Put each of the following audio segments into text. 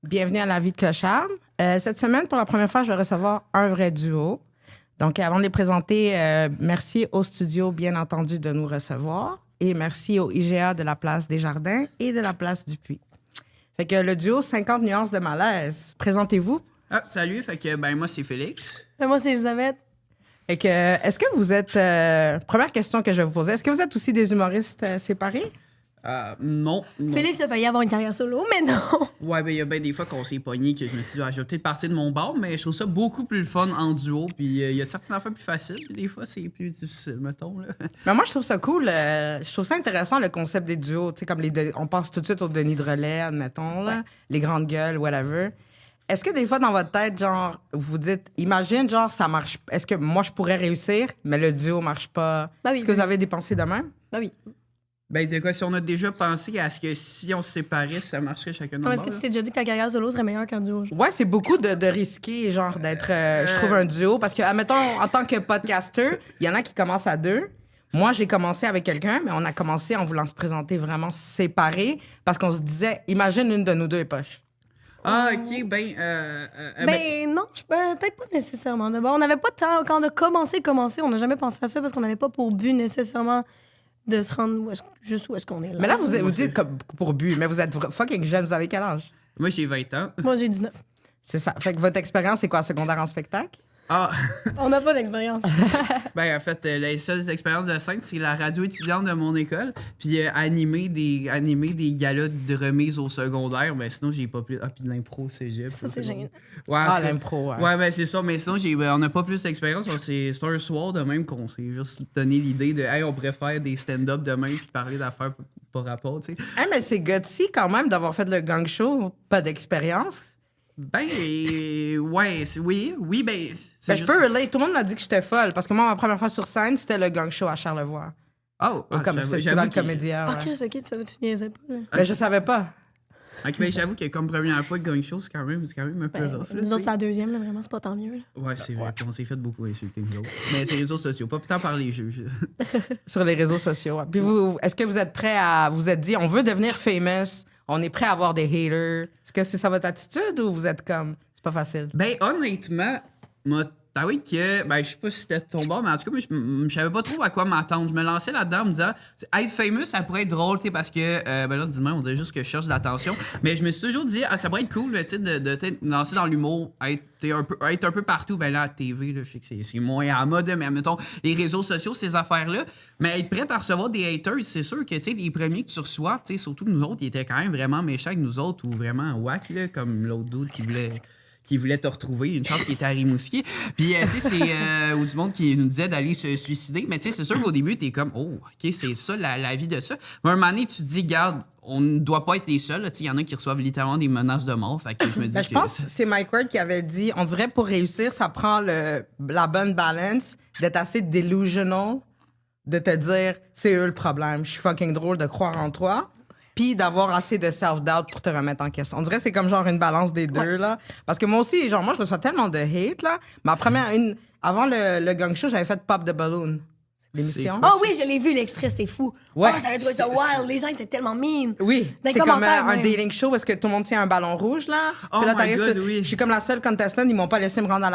Bienvenue à La Vie de Clochard. Cette semaine, pour la première fois, je vais recevoir un vrai duo. Donc, avant de les présenter, merci au studio, bien entendu, de nous recevoir. Et merci au IGA de la place Desjardins et de la place Dupuis. Fait que le duo 50 nuances de malaise. Présentez-vous. Ah, salut, fait que moi c'est Félix. Moi, c'est Elisabeth. Fait que, est-ce que vous êtes... première question que je vais vous poser. Est-ce que vous êtes aussi des humoristes séparés? Non. Félix a failli avoir une carrière solo, mais non. Ouais, ben il y a bien des fois qu'on s'est pogné que je me suis dit, je vais peut-être partir de mon bord, mais je trouve ça beaucoup plus le fun en duo. Puis il y a certaines affaires plus faciles, puis des fois c'est plus difficile, mettons. Là. Mais moi, je trouve ça cool. Je trouve ça intéressant, le concept des duos. Tu sais, comme on pense tout de suite au Denis de relais, admettons, là, les grandes gueules, whatever. Est-ce que des fois, dans votre tête, genre, vous vous dites, imagine, genre, ça marche. Est-ce que moi, je pourrais réussir, mais le duo marche pas? Ben oui, Est-ce que vous avez des pensées de même? Ben oui. Ben, de quoi, si on a déjà pensé à ce que si on se séparait, ça marcherait chacun de nos Est-ce que tu t'es déjà dit que ta carrière solo serait meilleure qu'un duo? Ouais, c'est beaucoup de risquer, genre, d'être, je trouve, un duo. Parce que, admettons, en tant que podcaster, il y en a qui commencent à deux. Moi, j'ai commencé avec quelqu'un, mais on a commencé en voulant se présenter vraiment séparés parce qu'on se disait, imagine une de nous deux est poche. Ah, OK, Non, peut-être pas nécessairement. D'abord, on n'avait pas de temps. Quand on a commencé, on n'a jamais pensé à ça parce qu'on n'avait pas pour but nécessairement de se rendre juste où est-ce qu'on est là. Mais là, vous dites comme pour but, mais vous êtes fucking jeune. Vous avez quel âge? moi j'ai 20 ans. Moi, j'ai 19. C'est ça. Fait que votre expérience, c'est quoi, secondaire en spectacle? Ah, On n'a pas d'expérience. ben en fait, les seules expériences de scène, c'est la radio étudiante de mon école, puis animer des galas de remise au secondaire, ben sinon j'ai pas plus... Ah, puis de l'impro au cégep. Ça, c'est génial. Ouais, Ah, l'impro, ouais. Ouais, ben c'est ça, mais sinon on n'a pas plus d'expérience. C'est un soir de même qu'on s'est juste donné l'idée de hey, on pourrait faire des stand-up demain puis parler d'affaires par rapport, tu sais. Hey, mais c'est gutsy quand même d'avoir fait le gang show, pas d'expérience. Ben, ouais, oui, ben... Ben, je peux relate. Tout le monde m'a dit que j'étais folle parce que moi, ma première fois sur scène, c'était le gang show à Charlevoix. Oh, Comme festival comédien. Ok, c'est ok, tu niaisais pas. Là. Ben, je savais pas. Ok, ben j'avoue que comme première fois de gang show, c'est quand même un peu rough. Là, Nous autres, c'est la deuxième, là, vraiment, c'est pas tant mieux. Là. Ouais, c'est vrai. Puis on s'est fait beaucoup insulter, nous autres. Mais c'est les réseaux sociaux, pas tant par les juges. Sur les réseaux sociaux. Ouais. Puis vous, est-ce que vous êtes prêts à... Vous êtes dit, on veut devenir famous, on est prêt à avoir des haters. Est-ce que c'est ça votre attitude ou vous êtes comme... C'est pas facile? Ben, honnêtement, moi, t'avoue que, ben, je sais pas si c'était ton bord, mais en tout cas, moi, je savais pas trop à quoi m'attendre. Je me lançais là-dedans en me disant, être famous, ça pourrait être drôle, tu sais, parce que, ben là, dis-moi, on dirait juste que je cherche de l'attention. Mais je me suis toujours dit, ça pourrait être cool, tu sais, de me lancer dans l'humour, être un peu partout. Ben là, à la TV, là, je sais que c'est moins à mode, mais mettons, les réseaux sociaux, ces affaires-là. Mais être prête à recevoir des haters, c'est sûr que, tu sais, les premiers que tu reçois, tu sais, surtout nous autres, ils étaient quand même vraiment méchants avec nous autres ou vraiment whack, là, comme l'autre dude qui voulait te retrouver. Une chance qu'il était à Rimouski. Puis, tu sais, c'est ou du monde qui nous disait d'aller se suicider. Mais, tu sais, c'est sûr qu'au début, t'es comme, oh, OK, c'est ça, la vie de ça. Mais à un moment donné, tu te dis, garde, on ne doit pas être les seuls. Tu sais, il y en a qui reçoivent littéralement des menaces de mort. Fait que je me dis je pense que c'est Mike Ward qui avait dit, on dirait pour réussir, ça prend la bonne balance d'être assez delusional, de te dire, c'est eux le problème. Je suis fucking drôle de croire en toi. Puis d'avoir assez de self-doubt pour te remettre en question. On dirait que c'est comme genre une balance des deux, là. Parce que moi aussi, genre, moi, je reçois tellement de hate, là. Avant le gang show, j'avais fait Pop the Balloon, l'émission. Oh oui, je l'ai vu, l'extrait, c'était fou. Ouais. Oh, j'avais trouvé ça wild. Les gens étaient tellement mean. Oui, Dans les c'est comme commentaires, un même. dating show parce que tout le monde tient un ballon rouge, là. Oh Puis là, my t'arrives, God, oui. je suis comme la seule contestant, ils m'ont pas laissé me rendre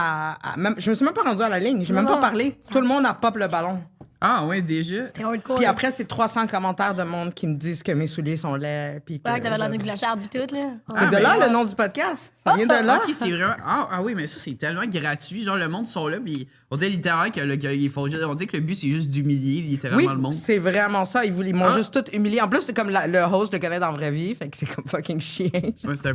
je me suis même pas rendue à la ligne, j'ai même Non, pas parlé. Tout le monde a pop le ballon. Ah, ouais, déjà. C'était hardcore. Puis après, c'est 300 commentaires de monde qui me disent que mes souliers sont laids. Puis Ouais, que t'avais l'air d'une clocharde pis tout, là. C'est de là ben, le nom du podcast. Ça vient de là. Ok, c'est vraiment. Ah oui, mais ça, c'est tellement gratuit. Genre, le monde sont là, puis on dit littéralement on dit que le but, c'est juste d'humilier littéralement Oui, le monde. c'est vraiment ça. Ils m'ont juste tout humilié. En plus, c'est comme le host le connaît dans la vraie vie. Fait que c'est comme fucking chien. Ouais, c'est un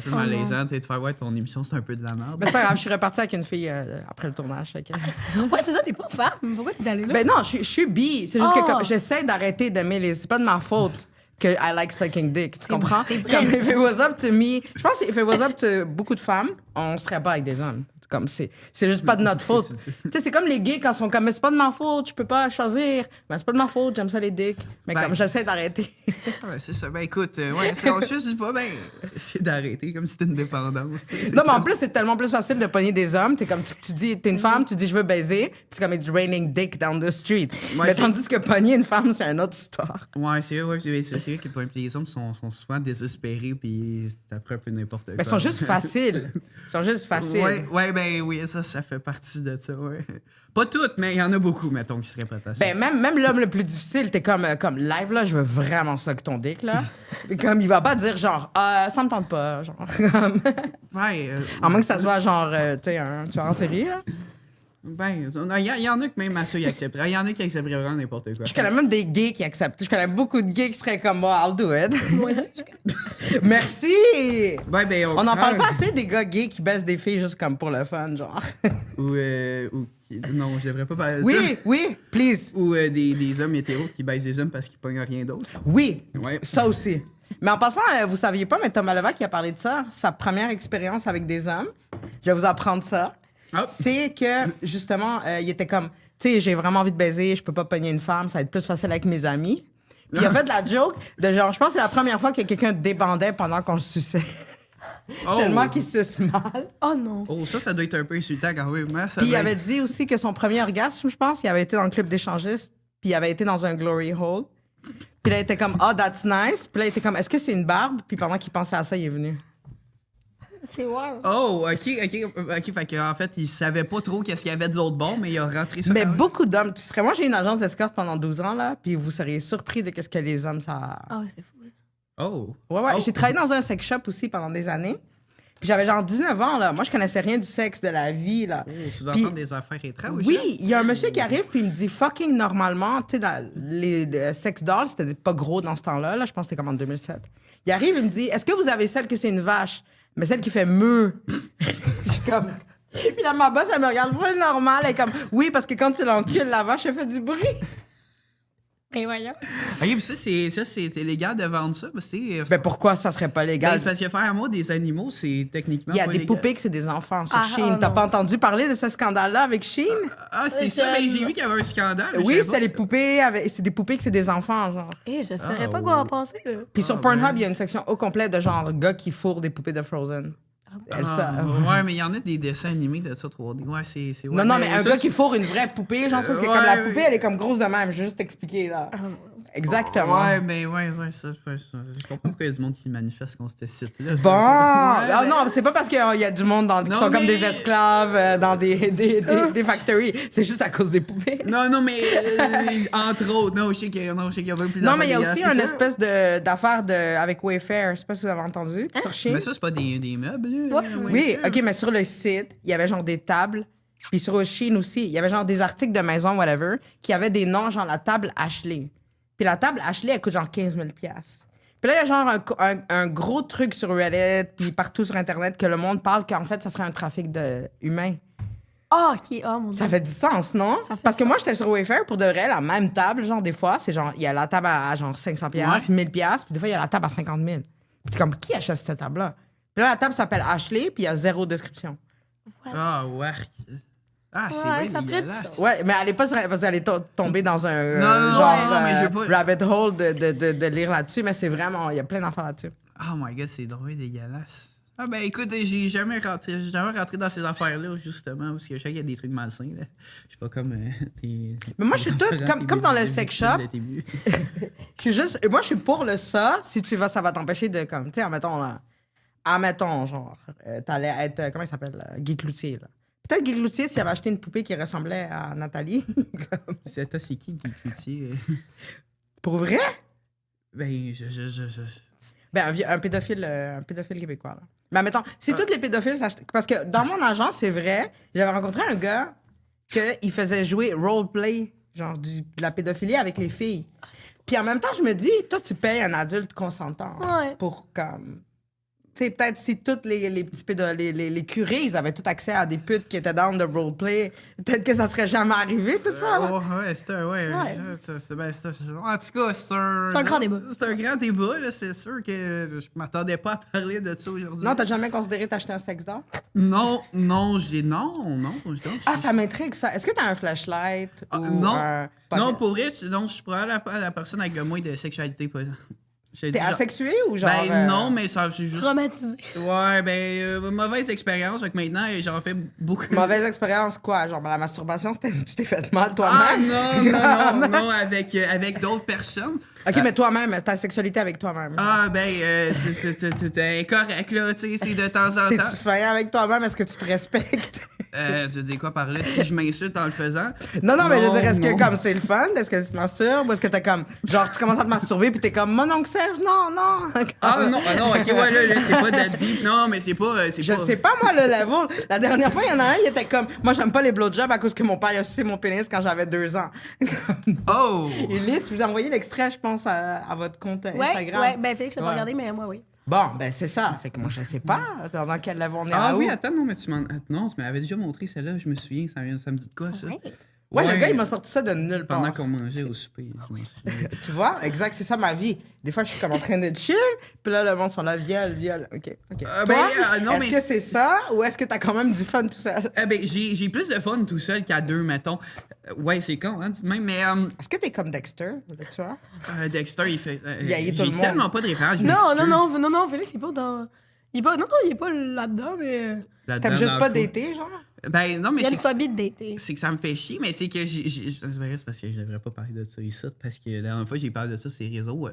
peu malaisant. Tu sais, de faire, ouais, ton émission, c'est un peu de la merde. Mais c'est pas grave, je suis repartie avec une fille après le tournage. Fait que... Ouais, c'est ça, t'es pas femme. Pourquoi t'es allée là? Ben non, je suis bi. C'est juste que Oh. comme, j'essaie d'arrêter d'aimer les... C'est pas de ma faute que I like sucking dick. Tu comprends? c'est vrai. Comme if it was up to me... Je pense que if it was up to beaucoup de femmes, on serait pas avec des hommes. Tu Comme c'est juste pas de notre faute. Tu sais, c'est comme les gays quand ils sont comme, mais c'est pas de ma faute, je peux pas choisir. Mais c'est pas de ma faute, j'aime ça les dicks. Mais comme j'essaie d'arrêter. Ouais, c'est ça. Ben écoute, c'est je dis pas, c'est d'arrêter comme si c'était une dépendance. Non, mais en plus, c'est tellement plus facile de pogner des hommes. T'es comme, tu dis, t'es une femme, tu dis, je veux baiser. Puis c'est comme, it's raining dick down the street. Ouais, mais tandis que pogner une femme, c'est une autre histoire. Ouais, c'est vrai que les hommes sont souvent désespérés, puis c'est après un peu n'importe quoi. Mais ils sont juste faciles. Ils sont juste faciles. Oui, ça fait partie de ça, ouais. Pas toutes, mais il y en a beaucoup, mettons, qui seraient prêts à ça. Ben, même l'homme le plus difficile, t'es comme live, là, je veux vraiment ça que ton dick, là. Comme, il va pas dire, genre, ça me tente pas, genre. Comme... Ouais. À moins que ça soit, genre, tu sais, un tueur en série, là. Ben, il y en a que même à ça, ils accepteraient. Il y en a qui accepteraient vraiment n'importe quoi. Je connais même des gays qui acceptent. Je connais beaucoup de gays qui seraient comme moi, I'll do it. Moi aussi, Merci! Ben, On en parle pas assez des gars gays qui baissent des filles juste comme pour le fun, genre. Non, je devrais pas parler de Oui, ça. oui, please. Ou des hommes hétéros qui baissent des hommes parce qu'ils pognent rien d'autre. Oui, Ouais. ça aussi. Mais en passant, vous saviez pas, mais Thomas Levac qui a parlé de ça, sa première expérience avec des hommes. Je vais vous apprendre ça. Ah. C'est que, justement, il était comme, tu sais, j'ai vraiment envie de baiser, je peux pas pogner une femme, ça va être plus facile avec mes amis. Puis il a fait de la joke de genre, je pense que c'est la première fois que quelqu'un débandait pendant qu'on le suçait. Tellement qu'il suce mal. Oh non. Oh, ça doit être un peu insultant quand même. Hein? Puis il avait dit aussi que son premier orgasme, je pense, il avait été dans le club d'échangistes, puis il avait été dans un glory hole. Puis là, il était comme, oh, that's nice. Puis là, il était comme, est-ce que c'est une barbe? Puis pendant qu'il pensait à ça, il est venu. C'est wow. Oh, OK. Fait qu'en fait, il savait pas trop qu'est-ce qu'il y avait de l'autre bord, mais il a rentré ça. Mais quand même. beaucoup d'hommes, moi, j'ai une agence d'escorte pendant 12 ans, là, puis vous seriez surpris de qu'est-ce que les hommes, ça... Ah, c'est fou. Oh. Ouais. Oh. J'ai travaillé dans un sex shop aussi pendant des années. Puis j'avais genre 19 ans, là. Moi, je connaissais rien du sexe, de la vie, là. Oh, tu dois Puis- entendre des affaires étranges. Oui, il y a un monsieur qui arrive puis il me dit fucking normalement, tu sais, dans les sex dolls, c'était pas gros dans ce temps-là, là, je pense que c'était comme en 2007. Il arrive, il me dit, est-ce que vous avez celle que c'est une vache, mais celle qui fait meuh? Je suis comme... Puis là, ma boss, elle me regarde full normal, elle est comme, oui, parce que quand tu l'encules, la vache, elle fait du bruit. Mais voyons. OK, puis ça, c'est illégal de vendre ça. Parce que Ben pourquoi ça serait pas légal? c'est parce que faire amour des animaux, c'est techniquement Il y a pas des légal. poupées que c'est des enfants sur Ah, Shein. oh T'as non. pas entendu parler de ce scandale-là avec Shein? Ah, c'est ça. Ben, j'ai vu qu'il y avait un scandale. mais je Oui, savais c'est pas les que poupées, c'est des poupées que c'est des enfants, genre. Je saurais Ah, pas quoi en penser. Là. Puis sur Pornhub, il y a une section au complet de genre gars qui fourrent des poupées de Frozen. Elle, ça, Ouais, mais il y en a des dessins animés de ça 3D. Ouais, c'est. Ouais, Non, mais un ça, gars qui fourre une vraie poupée, genre, c'est parce que Ouais, comme la ouais. poupée, elle est comme grosse de même. Je vais juste t'expliquer, là. Exactement. Ouais, mais ouais, ça. Je comprends pourquoi il y a du monde qui manifeste contre ce site-là. Bon! Ouais, Ah mais- non, c'est pas parce qu'il y a du monde qui Non, sont comme mais- des esclaves dans des factories. C'est juste à cause des poupées. Non, mais entre autres, non, je sais qu'il y a pas plus Non, mais il y a d'affaires aussi dégueulasses une que ça. espèce d'affaire avec Wayfair. Je sais pas si vous avez entendu. Sur Shein. Mais ça, c'est pas des meubles, là. Ouais, Oui, OK, mais sur le site, il y avait genre des tables. Puis sur Shein aussi, il y avait genre des articles de maison, whatever, qui avaient des noms, genre la table Ashley. Puis la table Ashley, elle coûte genre 15 000 Puis là, il y a genre un gros truc sur Reddit, puis partout sur Internet, que le monde parle qu'en fait, ça serait un trafic humain. Ah, ok. Oh mon dieu. Ça fait du sens, non? Ça fait Parce que du moi, j'étais sur Wayfair, pour de vrai, la même table, genre, des fois, c'est genre, il y a la table à genre 500 Ouais. 1000 puis des fois, il y a la table à 50 000. Puis c'est comme, qui achète cette table-là? Puis là, la table s'appelle Ashley, puis il y a 0 description. Ah, ouais. Ah, c'est Ouais, bien ça ferait du dégueulasse. sens. Ouais, mais elle est pas parce qu'elle est tombée dans un Non, genre non, mais je veux pas- rabbit hole de lire là-dessus, mais c'est vraiment, il y a plein d'affaires là-dessus. Oh my god, c'est drôle dégueulasse. Ah ben écoute, j'ai jamais rentré dans ces affaires-là, justement, parce que je sais qu'il y a des trucs malsains, là. Je suis pas comme Mais moi, je suis tout, comme dans le sex shop, je suis juste, moi, je suis pour le ça, si tu vas, ça va t'empêcher de, comme, tu sais, admettons, genre, t'allais être, comment il s'appelle, Guy Cloutier, là. Peut-être Guy Cloutier, s'il avait acheté une poupée qui ressemblait à Nathalie. Comme- C'est qui Guy Cloutier? Pour vrai? Ben, Ben, un pédophile québécois, là. Mais admettons, si tous les pédophiles parce que dans mon agence, c'est vrai, j'avais rencontré un gars qu'il faisait jouer roleplay, genre de la pédophilie avec les filles. Puis en même temps, je me dis, toi, tu payes un adulte consentant Ouais. pour comme... tu sais, peut-être si toutes les petits les curés, ils avaient tout accès à des putes qui étaient down de roleplay, peut-être que ça serait jamais arrivé, tout ça. Là. Ouais, c'est un. Ouais. Ouais. En tout cas, c'est un. C'est un grand débat. C'est un grand débat, là. C'est sûr que je m'attendais pas à parler de ça aujourd'hui. Non, t'as jamais considéré t'acheter un sexe d'or? Non. Ah, ça m'intrigue, ça. Est-ce que t'as un flashlight? Ou Non. un... Non, pour vrai, non, je suis probablement la personne avec le moins de sexualité. T'es asexué ou genre... Ben non, mais ça, c'est juste... Traumatisé. Ouais, mauvaise expérience. Fait que maintenant, j'en fais beaucoup. Mauvaise expérience, quoi? Genre, la masturbation, tu t'es fait mal Ah toi-même? non, avec d'autres personnes. OK, mais toi-même, ta sexualité avec toi-même. T'es correct, là, tu sais, c'est de temps en temps. T'es-tu fin avec toi-même? Est-ce que tu te respectes? Tu dis quoi par là? Si je m'insulte en le faisant? Non, mais je veux dire, est-ce non. que comme c'est le fun? Est-ce que tu te masturbes? Ou est-ce que t'es comme... Genre, tu commences à te masturber puis t'es comme, mon oncle Serge, non. Ok, ouais, là, c'est pas that deep. Non, mais c'est pas... Je sais pas, moi, le level. La dernière fois, il y en a un, il était comme, moi, j'aime pas les blowjobs à cause que mon père a sucé mon pénis quand j'avais 2 ans. Oh! Ulysse, vous envoyez l'extrait, je pense, à votre compte Instagram. Ouais, ben Félix l'a pas Ouais. regardé, mais moi, oui. Bon, ben c'est ça. Fait que moi, je sais pas dans quel level on est. Ah à oui, où. attends, non, mais non, tu m'avais déjà montré celle-là, je me souviens, ça me dit de quoi, ça? Ouais. Ouais, le gars, il m'a sorti ça de nulle part. Pendant qu'on mangeait au souper. je me souviens. Tu vois, exact, c'est ça ma vie. Des fois, je suis comme en train de chill, puis là, le monde sont là, viol. OK. Non, est-ce mais que c'est ça, ou est-ce que t'as quand même du fun tout seul? J'ai plus de fun tout seul qu'à 2, mettons. Ouais, c'est con, hein, même, mais Est-ce que t'es comme Dexter, tu vois? Dexter, il fait... Il haït tout j'ai le monde. tellement pas de référence, je Non, m'excuse. non, Félix, il est pas dans. Il est pas là-dedans, mais. Là-dedans, T'aimes juste dans pas le fond. dater, genre? Ben non, mais Il a c'est une que, phobie de dater. c'est que ça me fait chier, mais c'est que c'est parce que je devrais pas parler de ça ici, parce que la dernière fois j'ai parlé de ça sur les réseaux,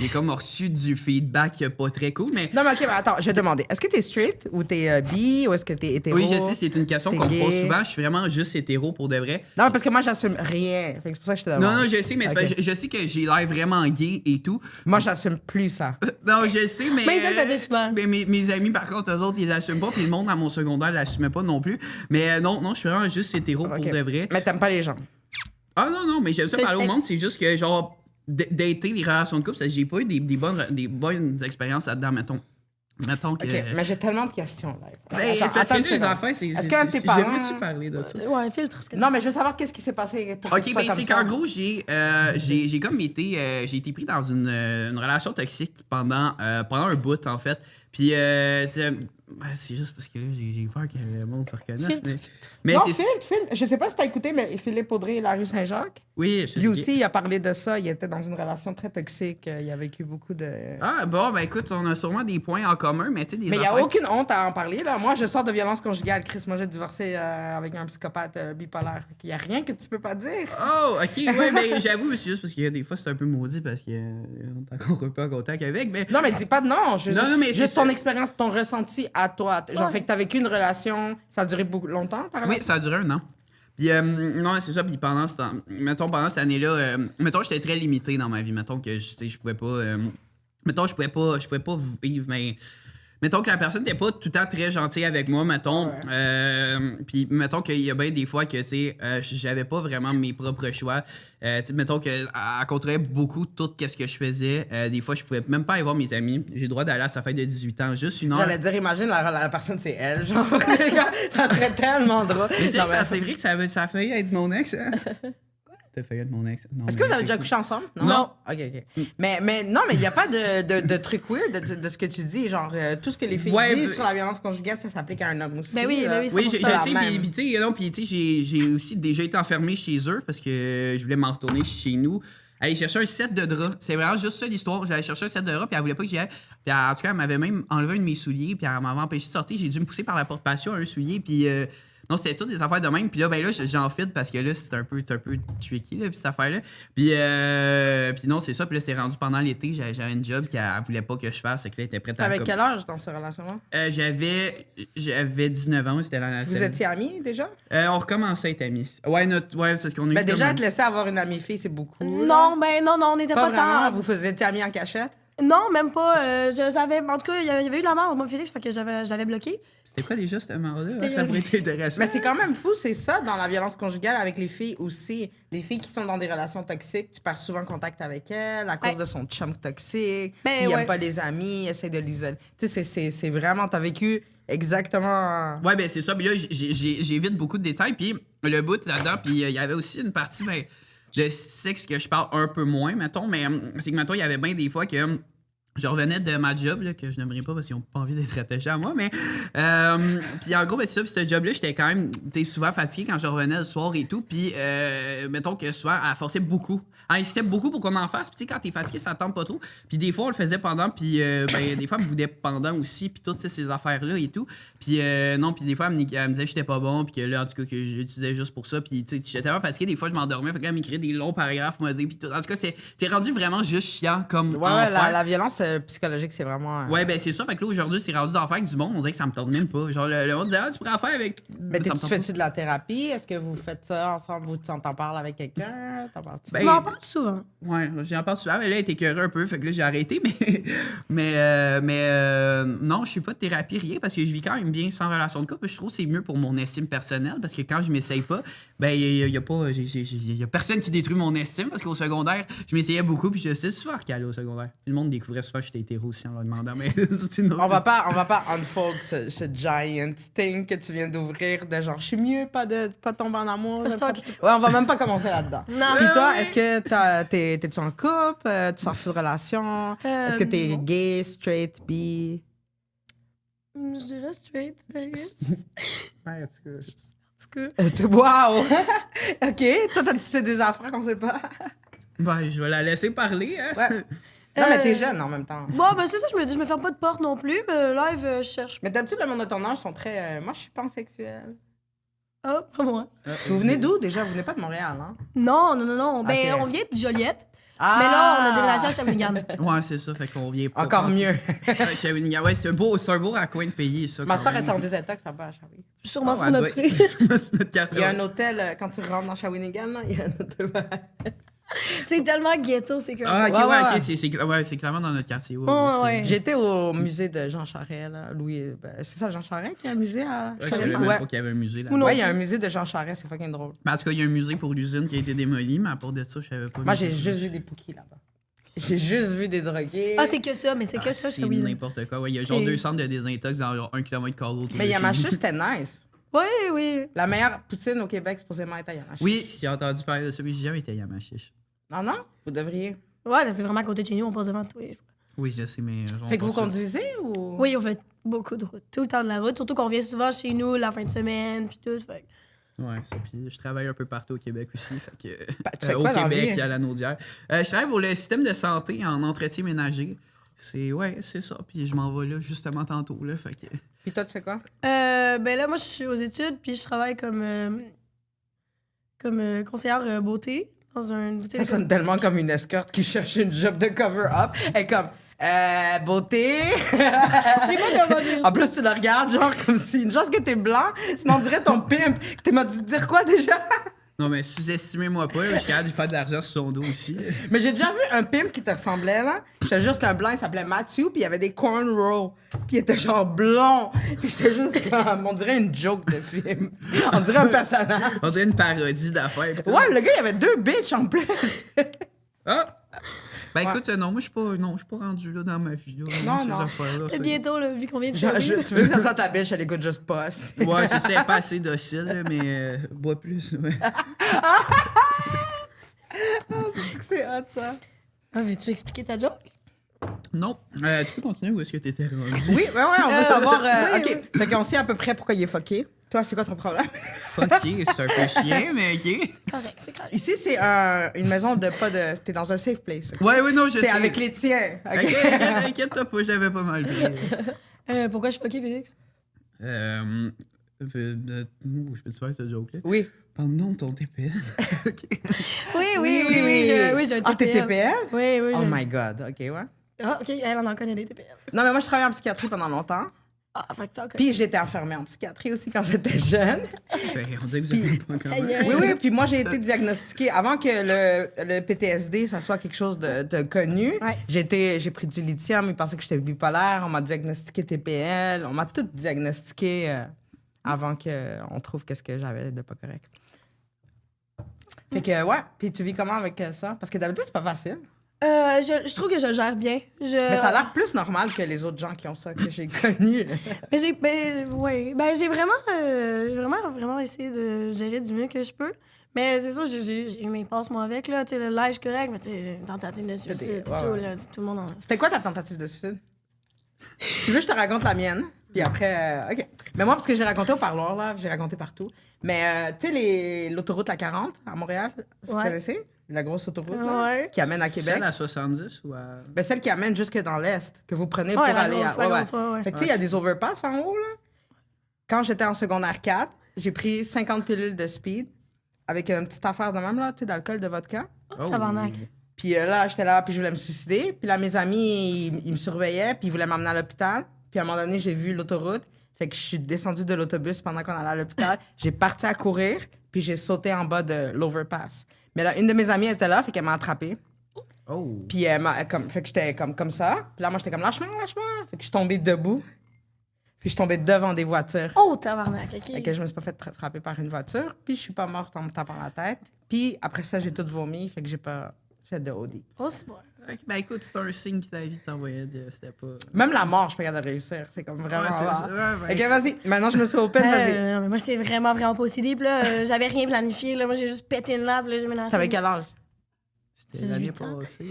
j'ai comme reçu du feedback pas très cool, mais... Non, mais OK, mais attends, je vais demander. Est-ce que t'es straight, ou t'es bi, ou est-ce que t'es hétéro? Oui, je sais, c'est une question T'es qu'on me pose gay? souvent. Je suis vraiment juste hétéro pour de vrai. Non, mais parce que moi, j'assume rien. Fait que c'est pour ça que je te demande. Non, je sais, mais c'est Ok. parce que je sais que j'ai l'air vraiment gay et tout. Moi, j'assume plus ça. Non, je sais, mais. Mais je le faisais souvent. Mais mes amis, par contre, eux autres, ils l'assument pas. Puis le monde à mon secondaire l'assumait pas non plus. Mais non, je suis vraiment juste hétéro pour OK. de vrai. Mais t'aimes pas les gens. Ah non, mais j'aime ça Le parler au sexe. monde. C'est juste que, genre, dater les relations de couple, j'ai pas eu des bonnes expériences là-dedans, mettons. Mettons que. OK, mais j'ai tellement de questions, là. Ben, c'est parce que là, les enfants, c'est. Est-ce qu'un de tes parents... J'aimerais-tu parler de ça? Ouais, filtre ce que tu Non, mais je veux savoir qu'est-ce qui s'est passé pour que Ok, tu sois ben comme c'est ça. qu'en gros, j'ai comme été, j'ai été pris dans une relation toxique pendant un bout, en fait. Puis c'est juste parce que là, j'ai peur que le monde se reconnaisse. Mais Non, c'est... Phil, je sais pas si t'as écouté, mais Philippe Audrey et la rue Saint-Jacques, Oui, je sais. lui aussi, il a parlé de ça. Il était dans une relation très toxique. Il a vécu beaucoup de... Ah, bon, ben écoute, on a sûrement des points en commun, mais tu sais, des Mais il n'y a affaires aucune honte à en parler. Là. Moi, je sors de violence conjugale. Chris, moi, j'ai divorcé avec un psychopathe bipolaire. Il n'y a rien que tu peux pas dire. Oh, ok, ouais, ben j'avoue, c'est juste parce que des fois, c'est un peu maudit parce qu'on est encore un peu en contact avec, mais... Non, mais dis pas de non. Non, mais juste c'est ton ça. expérience, ton ressenti à toi. Genre, fait que t'as vécu une relation, ça a duré beaucoup longtemps, ta relation? Oui, ça a duré 1 an. Puis, non, c'est ça. Puis pendant cette année-là, mettons, j'étais très limité dans ma vie. Mettons que, tu sais, je pouvais pas... mettons, je pouvais pas vivre, mais... Mettons que la personne n'était pas tout le temps très gentille avec moi, mettons. Puis mettons qu'il y a bien des fois que, tu sais, j'avais pas vraiment mes propres choix. Tu sais, mettons qu'elle contrôlait beaucoup tout ce que je faisais. Des fois, je pouvais même pas aller voir mes amis. J'ai le droit d'aller à sa fête de 18 ans, juste 1 heure. J'allais dire, imagine, la personne, c'est elle. Genre, ça serait tellement drôle. Mais Non, c'est vrai que ça a failli être mon ex, hein? T'as failli être mon ex. Non, Est-ce que mais vous avez déjà c'est couché ensemble? Non. OK. Mais non, mais il n'y a pas de truc weird de ce que tu dis. Genre, tout ce que les filles Ouais, disent mais- sur la violence conjugale, ça s'applique à un homme aussi. Ben oui, là. c'est Oui, pour je ça, sais, la même. puis tu sais, non, puis tu sais, j'ai aussi déjà été enfermé chez eux parce que je voulais m'en retourner chez nous. Aller chercher un set de draps. C'est vraiment juste ça l'histoire. J'allais chercher un set de draps, puis elle voulait pas que j'y aille. Puis en tout cas, elle m'avait même enlevé un de mes souliers, puis elle m'avait empêché de sortir. J'ai dû me pousser par la porte patio un soulier, puis non, c'était toutes des affaires de même. Puis là, ben là, j'en file parce que là, c'est un peu tricky, là, puis cette affaire-là. Puis non, c'est ça. Puis là, c'était rendu pendant l'été. J'avais une job qu'elle voulait pas que je fasse. C'est que là, elle était prête à... Avec quel âge dans cette relation-là? J'avais 19 ans, c'était la... Vous étiez amis déjà? On recommençait à être amis. Ouais, c'est parce qu'on a eu Ben déjà, comme- te laisser avoir une amie fille, c'est beaucoup. Non, ben non, on n'était Pas pas vraiment. tant. Vous faisiez amis en cachette? Non, même pas. Je savais. En tout cas, il y avait eu de la merde, moi, Félix, fait que j'avais bloqué. C'était quoi déjà cette merde-là? Ça pourrait être intéressant. Mais c'est quand même fou, c'est ça, dans la violence conjugale avec les filles aussi. Les filles qui sont dans des relations toxiques, tu perds souvent contact avec elles à cause de son chum toxique. Ben, il ouais. aime pas les amis, il essaie de l'isoler. Tu sais, c'est vraiment, t'as vécu exactement... Ouais, ben c'est ça. Puis là, j'évite beaucoup de détails. Puis le bout là-dedans, puis il y avait aussi une partie de sexe que je parle un peu moins, mettons. Mais c'est que, mettons, il y avait bien des fois que je revenais de ma job, là, que je n'aimerais pas parce qu'ils n'ont pas envie d'être attachés à moi. Mais puis en gros, ben, c'est ça. Puis ce job-là, j'étais quand même souvent fatigué quand je revenais le soir et tout. Puis mettons que souvent, elle forçait beaucoup. Elle insistait beaucoup pour qu'on en fasse. Puis tu sais, quand t'es fatigué, ça tente pas trop. Puis des fois, on le faisait pendant. Puis ben, des fois, elle me boudait pendant aussi. Puis toutes ces affaires-là et tout. Puis non, puis des fois, elle me disait que j'étais pas bon. Puis que là, en tout cas, que j'utilisais juste pour ça. Puis tu sais, j'étais tellement fatigué. Des fois, je m'endormais. Fait que là, elle m'écrivait des longs paragraphes pour me dire. Puis tout. En tout cas, c'est rendu vraiment juste chiant comme Ouais, enfer. la violence psychologique, c'est vraiment... Ouais, ben c'est ça. Fait que là, aujourd'hui, c'est rendu d'en faire avec du monde. On dirait que ça me tente même pas. Genre, le monde disait, ah, tu pourrais en faire avec. Mais Ça me tu tente fais-tu de la thérapie? Est-ce que vous faites ça ensemble? Vous t'en parles avec quelqu'un? T'en parles-tu? Ben, On en parle souvent. Ouais, j'en parle souvent, mais là, elle était écœurée un peu, fait que là, j'ai arrêté, mais non, je suis pas de thérapie, rien, parce que je vis quand même bien sans relation de couple. Je trouve que c'est mieux pour mon estime personnelle, parce que quand je m'essaye pas, ben, il y a personne qui détruit mon estime, parce qu'au secondaire, je m'essayais beaucoup, puis je sais souvent qu'elle au secondaire. Le monde découvrait souvent que j'étais hétéro aussi en leur demandant, mais c'est une autre On va histoire. pas unfold ce giant thing que tu viens d'ouvrir de genre, je suis mieux pas tomber en amour. Le j'aime pas- stock. Ouais, on va même pas commencer là-dedans. Non. Puis toi, est-ce que t'es-tu en couple? Tu sors-tu de relation? Est-ce que t'es non. gay, straight, bi? Je dirais straight, I guess. Ouais, en tout cas. En tout cas. Wow! OK. Toi, tu sais des affaires qu'on sait pas? Ben, je vais la laisser parler, hein. Ouais. Non, mais t'es jeune en même temps. Bon, ben c'est ça, je me dis, je me ferme pas de porte non plus, mais live, je cherche. Mais d'habitude, le monde de ton âge sont très... moi, je suis pansexuelle. Ah, pas moi. Vous venez d'où, déjà? Vous venez pas de Montréal, hein? Non, non, non, non. Ben, Ok. on vient de Joliette, Ah! mais là, on a déménagé à Shawinigan. Ouais, c'est ça, fait qu'on vient pas. Encore mieux. Shawinigan, ouais, c'est un beau raccoin de pays, ça. Ma quand soeur même. est en désintox, ça va à Shawinigan. Sûrement Ah, sur ouais, notre elle rue. doit être sur notre carte. Il y a un hôtel, quand tu rentres dans Shawinigan, là, il y a un hôtel. C'est tellement ghetto, c'est que. Ah, ok, Ouais, ouais, ouais. ok, c'est clairement dans notre quartier. Ouais, Oh, c'est- ouais. J'étais au musée de Jean Charest, là. Louis, c'est ça, Jean Charest qui a un musée à. Ouais, je savais même pas qu'il y avait un musée là. Ou non. Ouais, il y a un musée de Jean Charest, c'est fucking drôle. Mais en tout cas, il y a un musée pour l'usine qui a été démoli, mais à part de ça, je savais pas. Moi, j'ai juste vu des pookies là-bas. J'ai juste vu des drogués. Ah, c'est que ça, mais c'est que Ah, ça, c'est Shawinigan. n'importe quoi. Ouais, il y a genre C'est- 2 centres de désintox dans genre 1 km autour Mais de chez nous. Yamacha, c'était nice. Oui, oui. La meilleure poutine au Québec, supposément, est à Yamacha. Oui, j'ai entendu parler de ça, mais j'ai jamais été à Yamachiche. Non, non? Vous devriez. Ouais, mais c'est vraiment à côté de chez nous, on passe devant tous les fois. Oui, je le sais, mais. genre, Fait que pas vous ça. conduisez ou. Oui, on fait beaucoup de route. Tout le temps de la route. Surtout qu'on vient souvent chez nous la fin de semaine, puis tout. Fait. Ouais, ça. Puis je travaille un peu partout au Québec aussi. Fait que, Tu fais au quoi dans la Québec vie? et à la Naudière. Je travaille pour le système de santé en entretien ménager. C'est ça. Puis je m'en vais là justement tantôt. Là, fait que... Puis toi, tu fais quoi? Ben là, moi, je suis aux études, puis je travaille comme conseillère beauté dans une boutique. Ça sonne tellement comme une escorte qui cherche une job de cover-up. Elle est comme, beauté. Je sais pas comment dire. En plus, tu le regardes, genre, comme si une chance que t'es blanc, sinon on dirait ton pimp. T'es m'a dit dire quoi déjà? Non, mais sous-estimez-moi pas. Là, je suis capable de faire de l'argent sur son dos aussi. Mais j'ai déjà vu un pimp qui te ressemblait, là. J'étais juste un blanc, il s'appelait Matthew, puis il avait des cornrows. Puis il était genre blond. Puis j'étais juste comme, on dirait une joke de film. On dirait un personnage. On dirait une parodie d'affaires. putain. Ouais, le gars, il avait 2 bitches en plus. Ah! Ben Ouais. écoute, non, moi je suis pas rendu là dans ma vie. Là, Non, ces non. affaires-là. C'est c'est- bientôt, là, vu qu'on vient de Tu changer. veux que ça soit ta bitch, elle écoute juste pas. Ouais, c'est ça, elle est pas assez docile, là, mais bois plus. Ouais. C'est que c'est hot, ça. Ah, veux-tu expliquer ta joke? Non. Tu peux continuer où est-ce que t'étais rendu? Oui, on veut savoir. oui, OK. Fait qu'on sait à peu près pourquoi il est fucké. Toi, c'est quoi ton problème? Fucké, c'est un peu chien, mais ok. Correct, c'est correct. Ici, c'est une maison de pas de. T'es dans un safe place. OK? Ouais, non, je sais. T'es avec les tiens. OK? Ok, inquiète-toi pas, je l'avais pas mal pris. Pourquoi je suis fucké, Félix? Je peux te faire ce joke-là? Oui. Parle-nous de ton TPL. Oui, j'ai un TPL. Ah, t'es TPL? Oui, Oh j'ai... my God. OK, ouais. Ah, OK, elle en connaît des TPL. Non, mais moi, je travaillais en psychiatrie pendant longtemps. Ah, fait que t'as Puis j'étais enfermée en psychiatrie aussi quand j'étais jeune. On dirait que vous avez pas quand même. Oui, puis moi, j'ai été diagnostiquée avant que le PTSD, ça soit quelque chose de connu. Ouais. J'ai pris du lithium, ils pensaient que j'étais bipolaire, on m'a diagnostiqué TPL, on m'a tout diagnostiqué avant qu'on trouve qu'est-ce que j'avais de pas correct. Fait que, ouais, puis tu vis comment avec ça? Parce que d'habitude, c'est pas facile. Je trouve que je le gère bien. Mais t'as l'air plus normal que les autres gens qui ont ça, que j'ai connus. Mais j'ai vraiment essayé de gérer du mieux que je peux. Mais c'est sûr, j'ai eu mes passes, moi, avec, là. Tu sais, le live, je suis correct, mais tu sais, j'ai une tentative de suicide, pis tout, là, tout le monde en... C'était quoi ta tentative de suicide? Si tu veux, je te raconte la mienne. Puis après, OK. Mais moi, parce que j'ai raconté au parloir, là, j'ai raconté partout. Mais, tu sais, l'autoroute La 40 à Montréal, vous connaissez? La grosse autoroute, là, qui amène à Québec. Celle à 70 ou à... Ben, celle qui amène jusque dans l'Est, que vous prenez pour aller à... Fait que, tu sais, il y a des overpass en haut, là. Quand j'étais en secondaire 4, j'ai pris 50 pilules de speed avec une petite affaire de même, là, tu sais, d'alcool, de vodka. Oh, tabarnak. Puis là, j'étais là, puis je voulais me suicider. Puis là, mes amis, ils me surveillaient, puis ils voulaient m'emmener à l'hôpital. Puis à un moment donné, j'ai vu l'autoroute. Fait que je suis descendue de l'autobus pendant qu'on allait à l'hôpital. J'ai parti à courir, puis j'ai sauté en bas de l'overpass. Mais là, une de mes amies était là, fait qu'elle m'a attrapée. Oh! Puis fait que j'étais comme ça. Puis là, moi, j'étais comme lâche-moi. Fait que je suis tombée debout. Puis je suis tombée devant des voitures. Oh, tabarnak, OK. Fait que je me suis pas fait frapper par une voiture. Puis je suis pas morte en me tapant la tête. Puis après ça, j'ai tout vomi. Fait que j'ai pas fait de OD. Oh, c'est bon. Ben écoute, c'est un signe que ta vie t'envoyait. C'était pas... Même la mort, je suis pas capable de réussir. C'est comme vraiment... Ouais, c'est rare. ça. Ouais, OK, vas-y. Maintenant, je me suis open, vas-y. Non, mais moi, c'est vraiment pas OCD. Puis là, j'avais rien planifié. Là. Moi, j'ai juste pété une latte. Là, j'ai menacé. T'avais quel âge? C'était l'année 18 ans. passée.